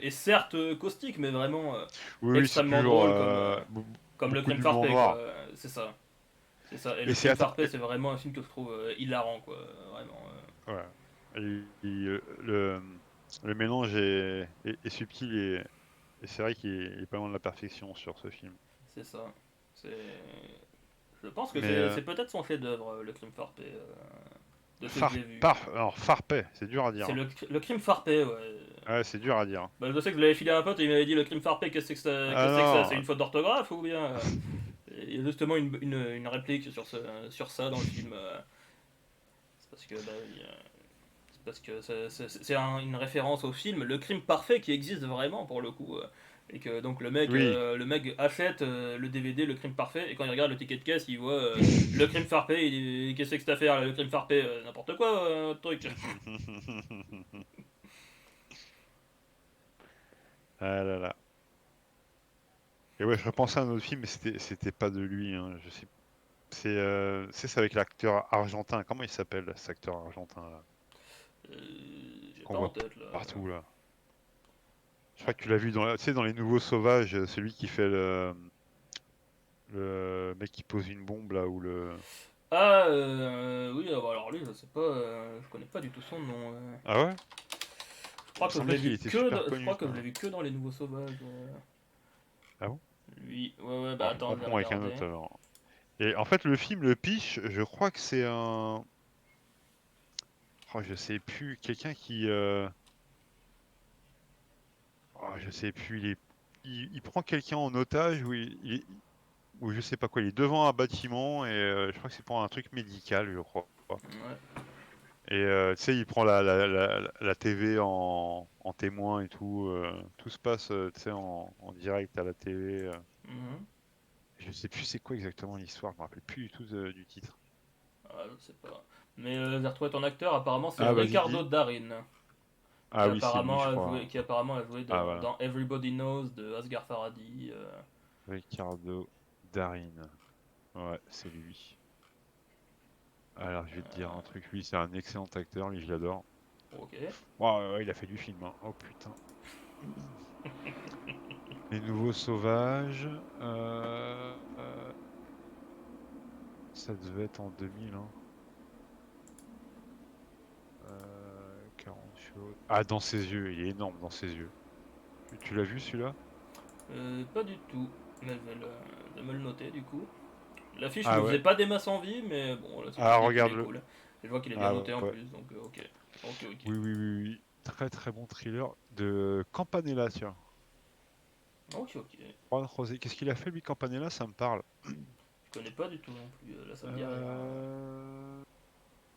et certes caustiques mais vraiment Oui, oui, c'est extrêmement toujours drôles comme Le beaucoup Crime d'humour Parfait quoi. noir. C'est ça. C'est ça, et Et Le c'est Crime Parfait, c'est vraiment un film que je trouve hilarant, quoi. Vraiment. ouais. Le mélange est subtil et c'est vrai qu'il est pas loin de la perfection sur ce film. C'est ça. C'est... Je pense que Mais c'est peut-être son chef-d'œuvre, Le Crime Parfait, de ceux que j'ai vus. alors Farpet, c'est dur à dire. C'est Hein. le Crime Parfait, ouais. Ouais, c'est dur à dire. Hein. Bah, je sais que je l'avais filé à un pote et il m'avait dit Le Crime Parfait, Ah qu'est-ce que c'est que ça? C'est non. une faute d'orthographe ou bien. Il y a justement une réplique sur ça dans le film. C'est parce que, bah, c'est parce que une référence au film Le Crime Parfait qui existe vraiment pour le coup. Et que donc Oui. le mec achète le DVD Le Crime Parfait et quand il regarde le ticket de caisse il voit Le Crime Parfait, il dit qu'est-ce que c'est que cette affaire Le Crime Parfait, n'importe quoi truc. Ah là là. Et ouais, je repensais à un autre film, mais c'était pas de lui. Hein. Je sais. C'est avec l'acteur argentin. Comment il s'appelle cet acteur argentin là Euh, j'ai qu'on pas en voit tête là. partout là. Je crois que tu l'as vu dans, tu sais, dans Les Nouveaux Sauvages, celui qui fait le mec qui pose une bombe là ou le. Ah oui alors lui je sais pas, je connais pas du tout son nom. Ah ouais? Je Il crois me que je semblait l'ai qu'il vu était super je connu crois ce que je l'ai nom-là. vu que dans Les Nouveaux Sauvages. Ah bon? Lui, ouais, bah Alors, je attends, je vais confonds avec un regarder. autre alors. Et en fait, le film, le pitch, je crois que c'est un. Oh, je sais plus, quelqu'un qui. Oh, je sais plus, il prend quelqu'un en otage ou je sais pas quoi, il est devant un bâtiment et je crois que c'est pour un truc médical, je crois. Ouais. Et tu sais, il prend la TV en témoin et tout. Tout se passe, tu sais, en direct à la TV. Mhm. Je sais plus c'est quoi exactement l'histoire, je me rappelle plus du tout du titre. Ah, je sais pas. Mais j'ai retrouvé ton acteur, apparemment c'est Ah, vas-y, Ricardo dis. Darin, Ah oui, c'est lui, je crois. qui apparemment a joué Ah, voilà. dans Everybody Knows de Asghar Farhadi. Ricardo Darin. Ouais, c'est lui. Alors, je vais te dire un truc. Lui, c'est un excellent acteur. Lui, je l'adore. Ok. Ouais, il a fait du film, hein. Oh putain. Les Nouveaux Sauvages. Ça devait être en 2000, hein. 40 choses. Ah, dans ses yeux. Il est énorme dans ses yeux. Tu l'as vu celui-là? Pas du tout. Mais je vais me le noter du coup. L'affiche Ah me ouais. faisait pas des masses envie, mais bon, là si tu Ah, me dis qu'il est regarde-le. cool. Et je vois qu'il est bien Ah noté en ouais. plus, donc ok. Ok, ok. Oui, oui, oui, oui. Très très bon thriller de Campanella, tiens. Ok, ok. Juan José. Qu'est-ce qu'il a fait lui, Campanella? Ça me parle. Je connais pas du tout non plus, là ça me dit rien. Euh...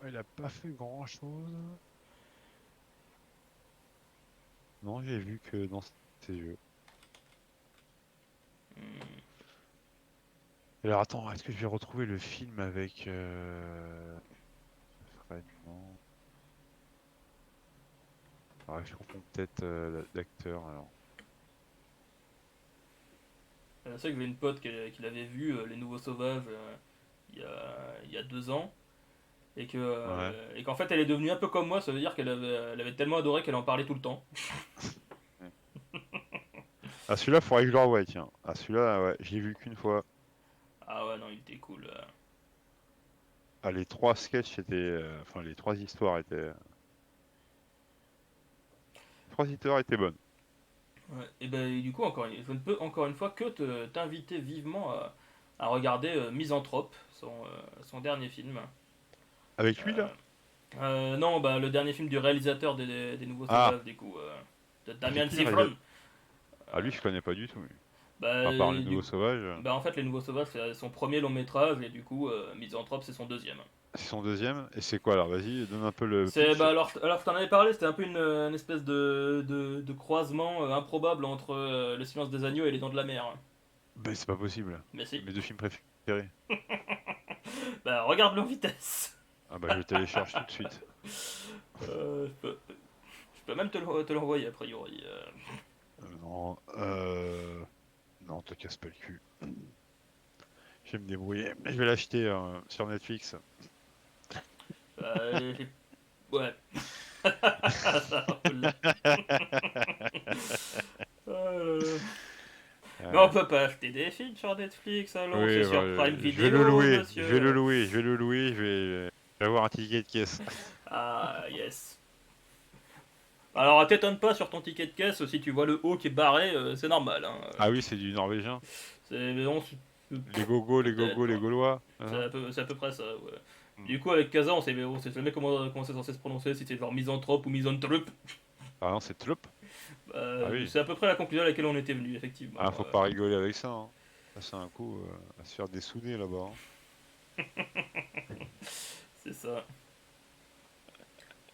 Il a pas fait grand-chose. Non, j'ai vu que dans ses yeux. Hmm. Alors attends, est-ce que je vais retrouver le film avec Fred? Non. Ah, je confonds peut-être d'acteur alors. Je sais que j'ai une pote qui l'avait vu, Les Nouveaux Sauvages, il y a 2 ans. Ouais. Et qu'en fait elle est devenue un peu comme moi, ça veut dire elle avait tellement adoré qu'elle en parlait tout le temps. Ouais. Ah, celui-là, faudrait que je le revoie, tiens. Ah, celui-là, ouais, je l'ai vu qu'une fois. Ah ouais, non, il était cool. Ah, les trois sketchs étaient. Enfin, les trois histoires étaient. Les trois histoires étaient bonnes. Ouais. Et ben et du coup, je ne peux encore une fois que t'inviter vivement à regarder Misanthrope, son dernier film. Avec lui, Euh, là? non, bah, le dernier film du réalisateur des Nouveaux Ah, Sauvages, du coup, de c'est Damian qui le réalisateur? Sifron. Ah, lui, je connais pas du tout, lui. Bah, À part les du Nouveaux coup, Sauvages. bah, en fait, Les Nouveaux Sauvages, c'est son premier long métrage, et du coup, Misanthrope, c'est son deuxième. C'est son deuxième. Et c'est quoi alors? Vas-y, donne un peu le C'est, pitch. bah, alors je t'en avais parlé, c'était un peu une espèce de croisement improbable entre Le Silence des Agneaux et Les Dents de la Mer. Ben, c'est pas possible. Mais C'est si. mes deux films préférés. Bah, regarde-le en vitesse. Ah, bah, je le télécharge tout de suite. Je peux même te l'envoyer, a priori. Non, non, te casse pas le cul. Je vais me débrouiller. Je vais l'acheter sur Netflix. J'ai- Ouais. Ça roule. Euh, Mais on Euh, peut pas acheter des films sur Netflix, allons, c'est oui, bah, sur Prime je vais le Video, louer. Je vais le monsieur. louer. Je vais le louer. Je vais avoir un ticket de caisse. Ah, yes. Alors, t'étonne pas sur ton ticket de caisse, si tu vois le haut qui est barré, c'est normal. Hein. Ah oui, c'est du norvégien. Les gogos, les Peut-être, gogos, les ouais. gaulois. Hein. C'est à peu près ça, ouais. Hmm. Du coup, avec Kaza, on sait jamais comment c'est censé se prononcer, si c'est genre misanthrope ou misanthrope. Ah non, c'est Tlop. Ah oui. C'est à peu près la conclusion à laquelle on était venu, Ah, effectivement. faut pas rigoler avec ça. Hein. Ça, c'est un coup à se faire dessouder là-bas. Hein. C'est ça.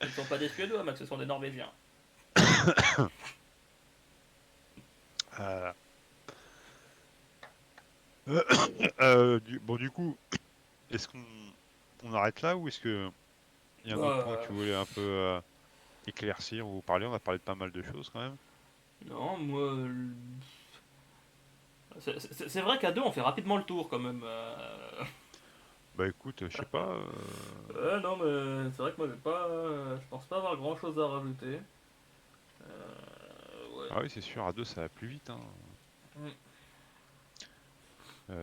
Ce ne sont pas des Suédois, Max, ce sont des Norvégiens. Ah. Bon, du coup, est-ce qu'on arrête là ou est-ce que il y a un autre point que Euh, tu voulais un peu éclaircir ou parler? On a parlé de pas mal de choses quand même. non, moi. C'est vrai qu'à deux, on fait rapidement le tour quand même. Bah écoute, je sais pas. Non, mais c'est vrai que moi, je pense pas avoir grand chose à rajouter. Ouais. Ah oui, c'est sûr, à deux ça va plus vite. Hein. Mm.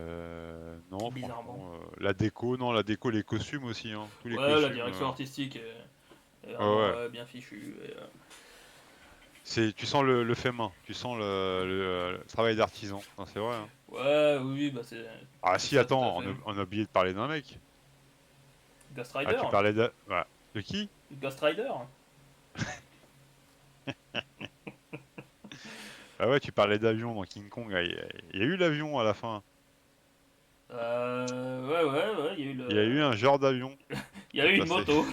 Non, Bizarrement. franchement, la déco, non, la déco, les costumes aussi. Hein. Tous les Ouais, la costumes. direction artistique est Ouais, vraiment ouais. bien fichue. Tu sens le fait main, tu sens le travail d'artisan. Non, c'est vrai, hein. Ouais, oui, bah Ah c'est si, ça tout à attends, fait. on a oublié de parler d'un mec. Ghost Ah, Rider? tu parlais de... ouais. De qui? Ghost Rider? Ah ouais, tu parlais d'avion dans King Kong. Ah, il y a eu l'avion à la fin. Ouais, il y a eu Il y a eu un genre d'avion il y a qui est eu une passé, moto.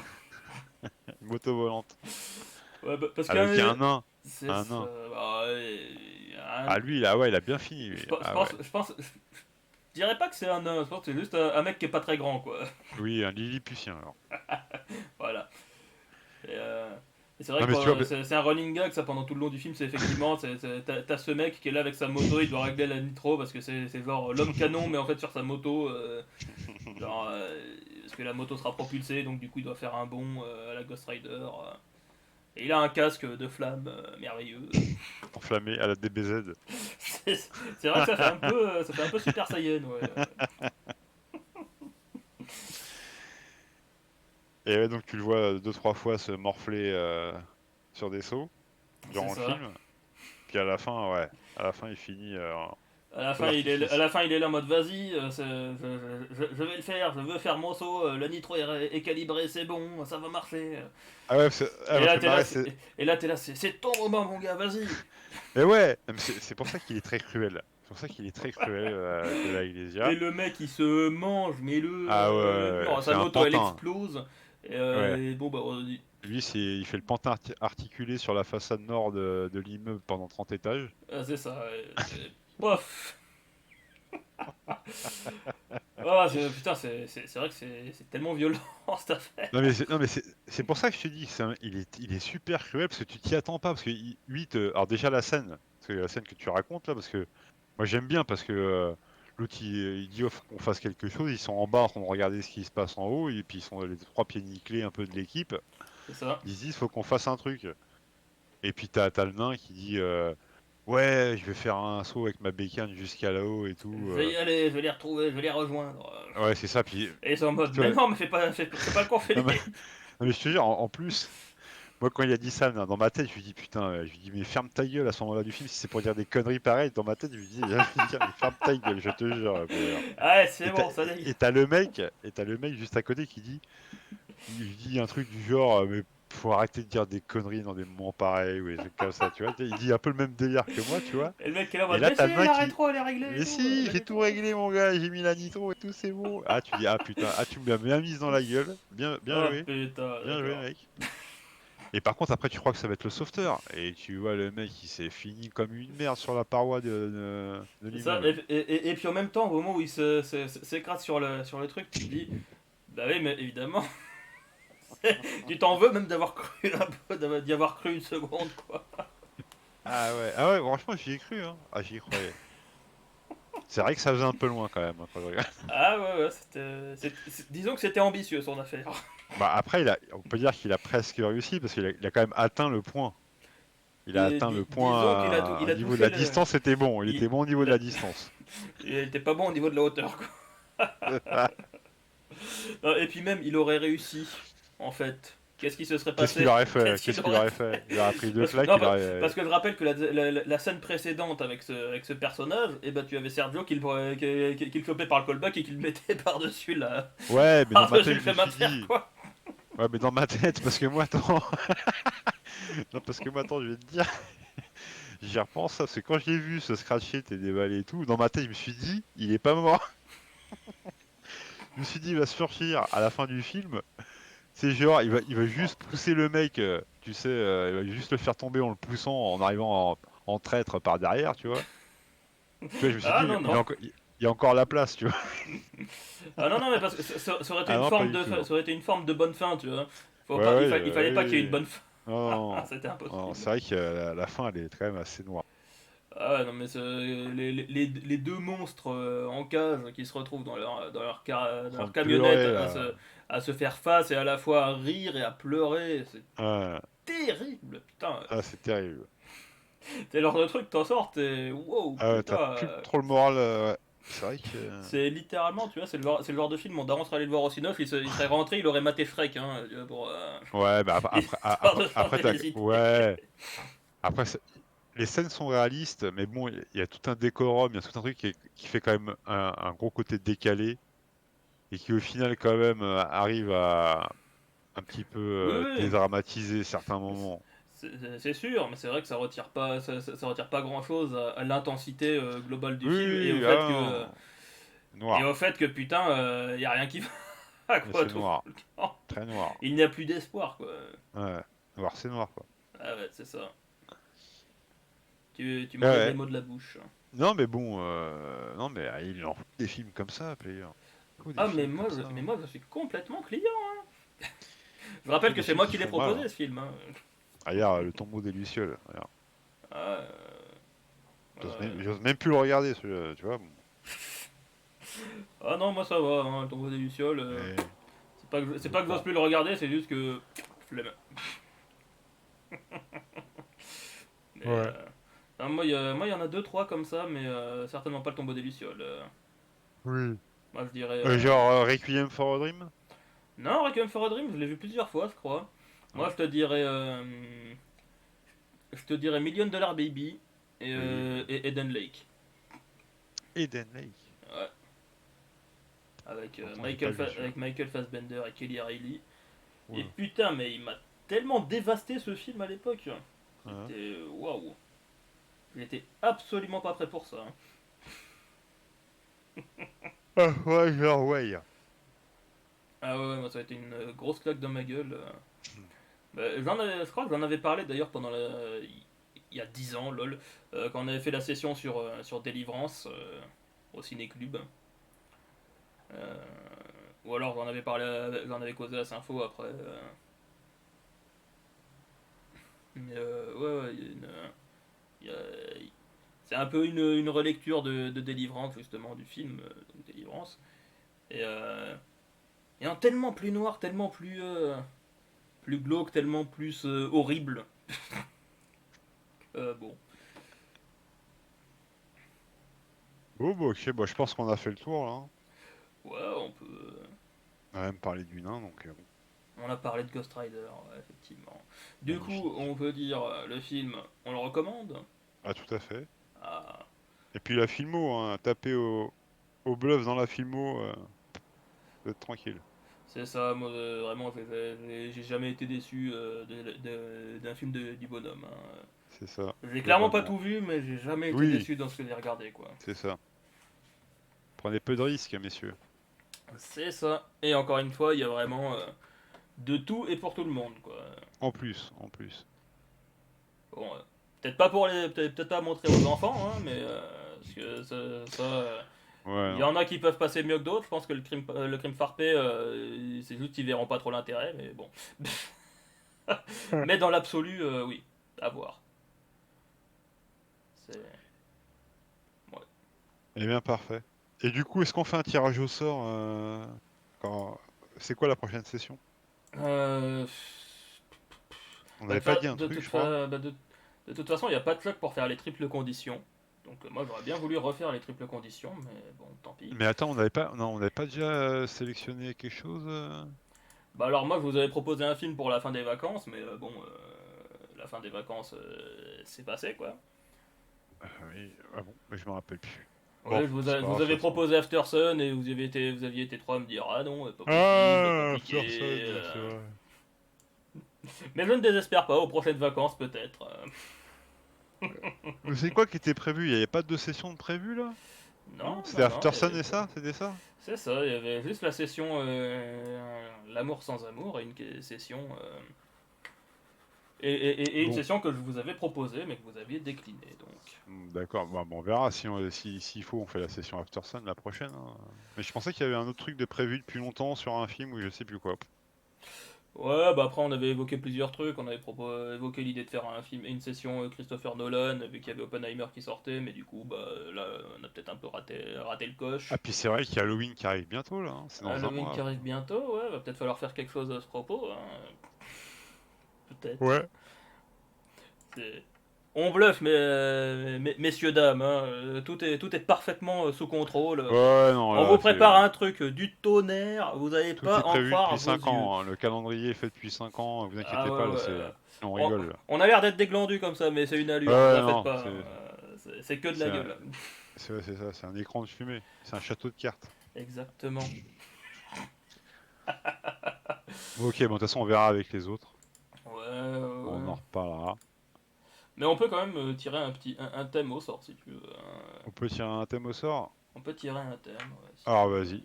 une moto volante, Ouais, parce avec que un nain. c'est Un ça. nain. Bah, Ah lui, là, ouais, il a bien fini, lui. Ah ouais. je dirais pas que c'est un nain, je pense que c'est juste un mec qui est pas très grand, quoi. Oui, un Lilliputien, alors. Voilà. Et, et c'est vrai Non que mais tu vois, c'est un running gag, ça, pendant tout le long du film, c'est effectivement, t'as ce mec qui est là avec sa moto, il doit régler la nitro parce que c'est genre l'homme canon, mais en fait sur sa moto, genre, parce que la moto sera propulsée, donc du coup il doit faire un bond à la Ghost Rider. Et il a un casque de flamme merveilleux. enflammé à la DBZ. C'est vrai que ça fait un peu Super Saiyan, ouais. Et ouais, donc tu le vois deux, trois fois se morfler sur des sauts C'est durant le ça. film. Puis à la fin, ouais, à la fin, il finit À la feu fin, à d'artifice. la fin, il est là en mode vas-y, je vais le faire, je veux faire mon saut, le nitro est calibré, c'est bon, ça va marcher. Ah ouais, elle Et m'a là, fait t'es là, marrer. et là, t'es là, c'est ton moment, mon gars, vas-y. Mais ouais, mais c'est pour ça qu'il est très cruel. C'est pour ça qu'il est très cruel de la Et Iglesia. le mec, il se mange, mais Ah ouais, non, c'est sa un moto, elle pantin. explose. Ouais. Et bon, bah, Lui, il fait le pantin articulé sur la façade nord de l'immeuble pendant 30 étages. c'est ça. Pof. Ah, putain, c'est vrai que c'est tellement violent, cette affaire. Non, mais c'est pour ça que je te dis, il est super cruel parce que tu t'y attends pas. Parce que lui, alors déjà la scène, parce que la scène que tu racontes là, parce que moi j'aime bien parce que l'autre il dit oh, faut qu'on fasse quelque chose. Ils sont en bas en train de regarder ce qui se passe en haut et puis ils sont les trois pieds nickelés un peu de l'équipe. C'est ça. Ils se disent faut qu'on fasse un truc. Et puis t'as le nain qui dit ouais, je vais faire un saut avec ma bécane jusqu'à là-haut et tout. Je vais y aller, je vais les retrouver, je vais les rejoindre. Ouais, c'est ça. Puis Et ils sont en mode, tu mais vois, non, mais fais pas le con, non, mais, fais-les. non, mais je te jure, en plus, moi quand il a dit ça dans ma tête, je lui dis putain, je lui dis mais ferme ta gueule à ce moment-là du film, si c'est pour dire des conneries pareilles, dans ma tête, je lui dis, je lui dis mais ferme ta gueule, je te jure. Ah, ouais, c'est Et t'as bon, ça y est. et t'as le mec juste à côté qui dit, il lui dit un truc du genre, mais faut arrêter de dire des conneries dans des moments pareils ou des trucs comme ça, tu vois. Il dit un peu le même délire que moi, tu vois. Et le mec qui est là en Et mode, là, mais t'as si, le nain la qui, rétro, elle est réglée et mais tout, si, la j'ai tout nitro. réglé, mon gars, j'ai mis la nitro et tout, c'est bon. Ah, tu dis, ah putain, ah, tu me l'as bien mise dans la gueule. Oh putain, Bien joué, d'accord. mec. Et par contre, après, tu crois que ça va être le sauveteur. Et tu vois le mec qui s'est fini comme une merde sur la paroi de C'est ça, l'immeuble. et puis en même temps, au moment où il s'écrase sur le truc, tu te dis, bah oui, mais évidemment, tu t'en veux même d'avoir cru un peu, d'y avoir cru une seconde, quoi. Ah ouais, franchement, j'y ai cru, hein. Ah, j'y croyais. C'est vrai que ça faisait un peu loin quand même, hein, quand je regarde. Ah ouais, ouais, disons que c'était ambitieux son affaire. Bah, après, on peut dire qu'il a presque réussi parce qu'il a quand même atteint le point. Il a atteint le Disons qu'il a, point il au a niveau de touché la le. distance, c'était bon. Il Il, était bon au niveau il, de a- la distance. il était pas bon au niveau de la hauteur, quoi. Et puis même, il aurait réussi, en fait. Qu'est-ce qui se serait Qu'est-ce qu'il passé? aurait fait? Qu'est-ce qu'il Qu'est-ce qu'il aurait aurait fait? fait? Il aurait pris deux Parce que, claques, non, il aurait. parce que je rappelle que la scène précédente avec ce personnage, et ben tu avais Sergio qui le chopait par le callback et qui le mettait par-dessus Ouais, mais dans ma par-dessus tête, le je me chemin suis de fer, dit. quoi. Ouais, mais dans ma tête, parce que moi, attends. Non, parce que moi, attends, je vais te dire. J'y repense, parce que quand je l'ai vu se scratcher et dévaler et tout, dans ma tête, je me suis dit, il est pas mort. Je me suis dit, il va se surgir à la fin du film. C'est genre, il va juste pousser le mec, tu sais, il va juste le faire tomber en le poussant, en arrivant en traître par derrière, tu vois. Tu vois, je me suis Ah dit, non, non. il y a encore la place, tu vois. Ah non, non, mais parce que ça aurait été Ah une non, pas forme du tout. ça aurait été une forme de bonne fin, tu vois. Ouais, ouais, Il fallait pas qu'il y ait une ouais. bonne fin. Non, C'était non, impossible. c'est vrai que la fin, elle est quand même assez noire. Ah ouais, non, mais les deux monstres en cage qui se retrouvent En dans train leur de camionnette pleurer, là. à se faire face et à la fois à rire et à pleurer, c'est Ouais. terrible, putain. Ah, c'est terrible. C'est le genre de truc, t'en sors, t'es wow, Ah ouais, t'as putain. plus trop le moral. Ouais. C'est vrai que. C'est littéralement, tu vois, c'est le genre de film, mon daron serait allé le voir au cinéma, il serait rentré, il aurait maté Shrek, hein, tu vois, pour, Ouais, bah histoire de après changer les idées. ouais. Après, les scènes sont réalistes, mais bon, il y a tout un décorum, il y a tout un truc qui fait quand même un gros côté décalé et qui au final quand même arrive à un petit peu Oui, oui, dédramatiser certains moments. c'est sûr, mais c'est vrai que ça retire pas grand-chose à l'intensité globale du Oui, film oui, oui, ah non, et noir, au fait que putain, y a rien qui va mais quoi c'est tout noir, le temps. très noir. Il n'y a plus d'espoir quoi. Ouais, noir, c'est noir quoi. Ah ouais, c'est ça. Tu Ouais, m'enlèves les ouais. mots de la bouche. Non, mais bon, non, mais il en faut des films comme ça, Player. Il faut des Ah films comme ça. mais moi je suis complètement client. Je Il faut rappelle que des c'est films moi qui qui l'ai font mal, proposé hein. ce film. Hein. Ah, regarde, Le Tombeau des Lucioles. Regarde. Ah, J'ose même plus le regarder, celui-là, tu vois. Bon. ah non, moi ça va, hein, le tombeau des Lucioles. Mais C'est je pas que j'ose prends. plus le regarder, c'est juste que. Flemme. Mais, Ouais. non, moi, y en a deux, trois comme ça, mais certainement pas le tombeau des Lucioles. Oui. Moi je dirais. Genre Requiem for a Dream? Non, Requiem for a Dream, je l'ai vu plusieurs fois, je crois. Moi Ah, je te dirais Million Dollar Baby oui. et Eden Lake. Eden Lake. Ouais. Avec, Pourtant, j'ai pas vu celui-là. Avec Michael Fassbender et Kelly Reilly. Et Oula. putain, mais il m'a tellement dévasté ce film à l'époque. Hein. C'était. Waouh. J'étais absolument pas prêt pour ça. Hein. Ah, ouais, genre, ouais. Ah ouais, moi ça a été une grosse claque dans ma gueule. Bah, je crois que j'en avais parlé d'ailleurs il y a 10 ans, lol, quand on avait fait la session sur Délivrance au Ciné-Club. Euh, ou alors j'en avais causé à Sinfo après. Mais ouais, ouais, il y a- c'est un peu une relecture de Délivrance justement du film donc Délivrance. Et, en tellement plus noir, tellement plus glauque, tellement plus horrible. Bon. Oh, bah, ok, bah, je pense qu'on a fait le tour, là, hein. Ouais, on peut. On a même parlé du nain, donc bon, On a parlé de Ghost Rider, ouais, effectivement. Du coup, magnifique. on peut dire le film, on le recommande. Ah, tout à fait. Ah, Et puis la filmo, hein, taper au bluff dans la filmo, vous êtes tranquille. c'est ça, moi vraiment, j'ai jamais été déçu d'un film du bonhomme. Hein. C'est ça, J'ai clairement pas globalement. tout vu, mais j'ai jamais été Oui, déçu dans ce que j'ai regardé, quoi. c'est ça. Prenez peu de risques, messieurs. C'est ça. Et encore une fois, il y a vraiment de tout et pour tout le monde, quoi. En plus, en plus. Bon, peut-être pas montrer aux enfants, hein, mais parce que Ouais, il y non. en a qui peuvent passer mieux que d'autres. Je pense que le crime farpé, c'est juste qu'ils verront pas trop l'intérêt, mais bon. Mais dans l'absolu, oui, à voir. C'est ouais. Eh bien, parfait. Et du coup, est-ce qu'on fait un tirage au sort quand... C'est quoi la prochaine session? Euh, On n'avait pas dit un de truc, je crois. de toute façon, il n'y a pas de choc pour faire les triples conditions. Donc moi, j'aurais bien voulu refaire les triples conditions, mais bon, tant pis. Mais attends, on n'avait pas déjà sélectionné quelque chose Bah alors moi, je vous avais proposé un film pour la fin des vacances, mais bon, la fin des vacances, c'est passé, quoi. Oui, ah bon, mais je me rappelle plus. Bon, Ouais, c'est je pas vous grave, de avais toute façon. proposé After Sun et vous aviez été trois à me dire ah non, pas possible, Ah, compliqué. Aftersun, c'est vrai. Mais je ne désespère pas, aux prochaines vacances peut-être. Mais c'est quoi qui était prévu? Il n'y avait pas de session de prévu là? Non, Non? C'était non, non, il y Aftersun avait et pas. ça? C'était ça? C'est ça, il y avait juste la session L'amour sans amour et session. Et une Bon, session que je vous avais proposée mais que vous aviez déclinée donc. d'accord. Bon, on verra s'il faut, on fait la session Aftersun la prochaine, hein. Mais je pensais qu'il y avait un autre truc de prévu depuis longtemps sur un film ou je sais plus quoi. Ouais, bah après on avait évoqué plusieurs trucs, on avait évoqué l'idée de faire une session Christopher Nolan, vu qu'il y avait Oppenheimer qui sortait, mais du coup, bah là on a peut-être un peu raté le Ah, coche. puis c'est vrai qu'il y a Halloween qui arrive bientôt là, hein. C'est dans un Halloween qui mois. arrive bientôt, ouais, va peut-être falloir faire quelque chose à ce propos, hein, peut-être. Ouais. C'est- On bluffe, messieurs, dames, hein, tout est parfaitement sous contrôle. Ouais, non, On vous là, prépare un truc du tonnerre, vous n'allez tout est pas en prévu croire depuis vos 5 yeux. ans, hein. Le calendrier est fait depuis 5 ans, vous Ah inquiétez ouais, pas, là, ouais. on On, rigole, là. on a l'air d'être déglandus comme ça, mais c'est une allure, vous Ouais, en faites non, pas, hein. C'est que de la c'est un- gueule. c'est ça, c'est un écran de fumée. C'est un château de cartes. Exactement. Ok, bon, de toute façon, on verra avec les autres. Ouais, On ouais. en reparlera. Mais on peut quand même tirer un thème au sort si tu veux. On peut tirer un thème au sort? On peut tirer un thème, ouais, si tu Alors, veux. vas-y.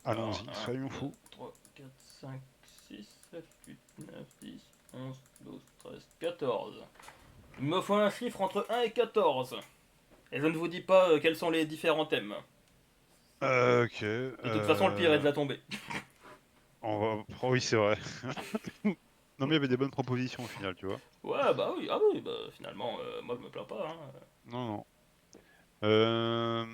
Alors, Allons-y, 1, soyons 2, fous. 3, 4, 5, 6, 7, 8, 9, 10, 11, 12, 13, 14. Il me faut un chiffre entre 1 et 14. Et je ne vous dis pas quels sont les différents thèmes. Ok. De toute façon, le pire est déjà tombé. Oh, oui, c'est vrai. Non, mais il y avait des bonnes propositions au final, tu vois. Ouais, bah oui, ah oui, bah finalement, moi je me plains pas, hein. Non, non.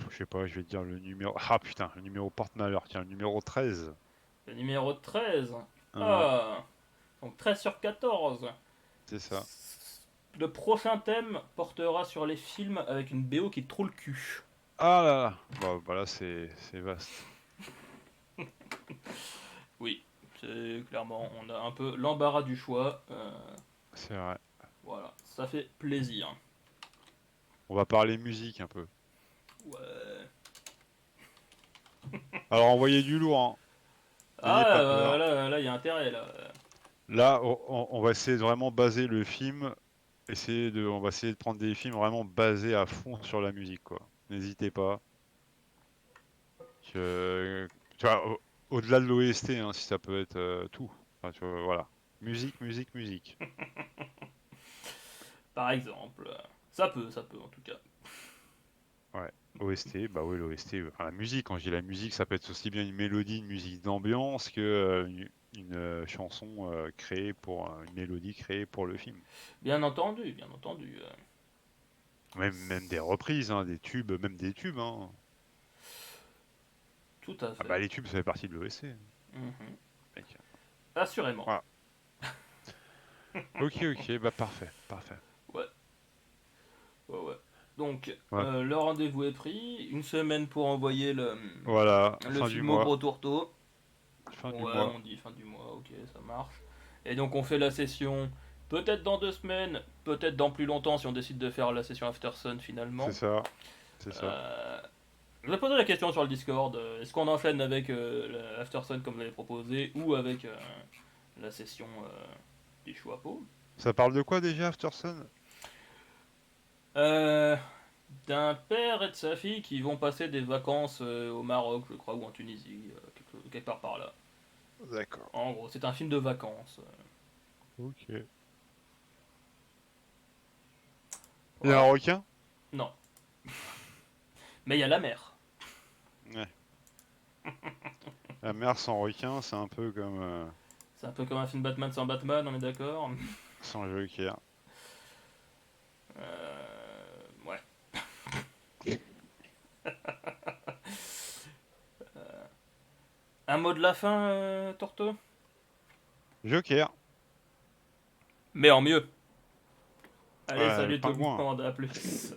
Je sais pas, je vais te dire le numéro. Ah putain, le numéro porte-malheur. Tiens, le numéro 13. Le numéro 13. Ouais, Ah, donc 13 sur 14. c'est ça. Le prochain thème portera sur les films avec une BO qui te trouve le cul. Ah là là. Bah là, c'est vaste. Oui, c'est clairement, on a un peu l'embarras du choix. C'est vrai. Voilà, ça fait plaisir. On va parler musique un peu. Ouais. Alors, envoyez du lourd, hein. N'ayez Ah, pas peur. là, il y a intérêt, là. Là, on va essayer de vraiment baser le film. On va essayer de prendre des films vraiment basés à fond sur la musique, quoi. N'hésitez pas. Tu vois, au-delà de l'OST, hein, si ça peut être tout. Enfin, tu vois, voilà. Musique, musique, musique. Par exemple. Ça peut en tout cas. Ouais. OST, bah oui, l'OST. Enfin, la musique, quand je dis la musique, ça peut être aussi bien une mélodie, une musique d'ambiance que chanson créée pour une mélodie créée pour le film. Bien entendu, bien entendu. Même des reprises, hein, des tubes, même des tubes. Hein. Tout à Ah fait. bah les tubes, ça fait partie de l'OST. Mhm. Mec. Assurément. Voilà. Ok, ok, bah parfait, parfait. Ouais, ouais, ouais. Donc, Ouais. le rendez-vous est pris. Une semaine pour envoyer Voilà, le fin du film au mois. gros tourteau. Fin du Ouais, mois. on dit fin du mois, ok, ça marche. Et donc on fait la session peut-être dans 2 semaines, peut-être dans plus longtemps si on décide de faire la session After Sun C'est finalement. ça. C'est ça. Euh, je vais poser la question sur le Discord. Est-ce qu'on enchaîne avec After Sun comme vous l'avez proposé ou avec la session du Choixpeau? Ça parle de quoi déjà, Aftersun? euh, D'un père et de sa fille qui vont passer des vacances au Maroc, je crois, ou en Tunisie, quelque part par là. D'accord. En gros, c'est un film de vacances. Ok. Il y a un Voilà. requin? Non. Mais il y a la mer. Ouais. La mer sans requin, c'est un peu comme C'est un peu comme un film Batman sans Batman, on est d'accord? sans Joker. Ouais. Un mot de la fin, Torto? Joker. Mais en mieux. Allez, Le salut tout le pingouin. monde, à plus.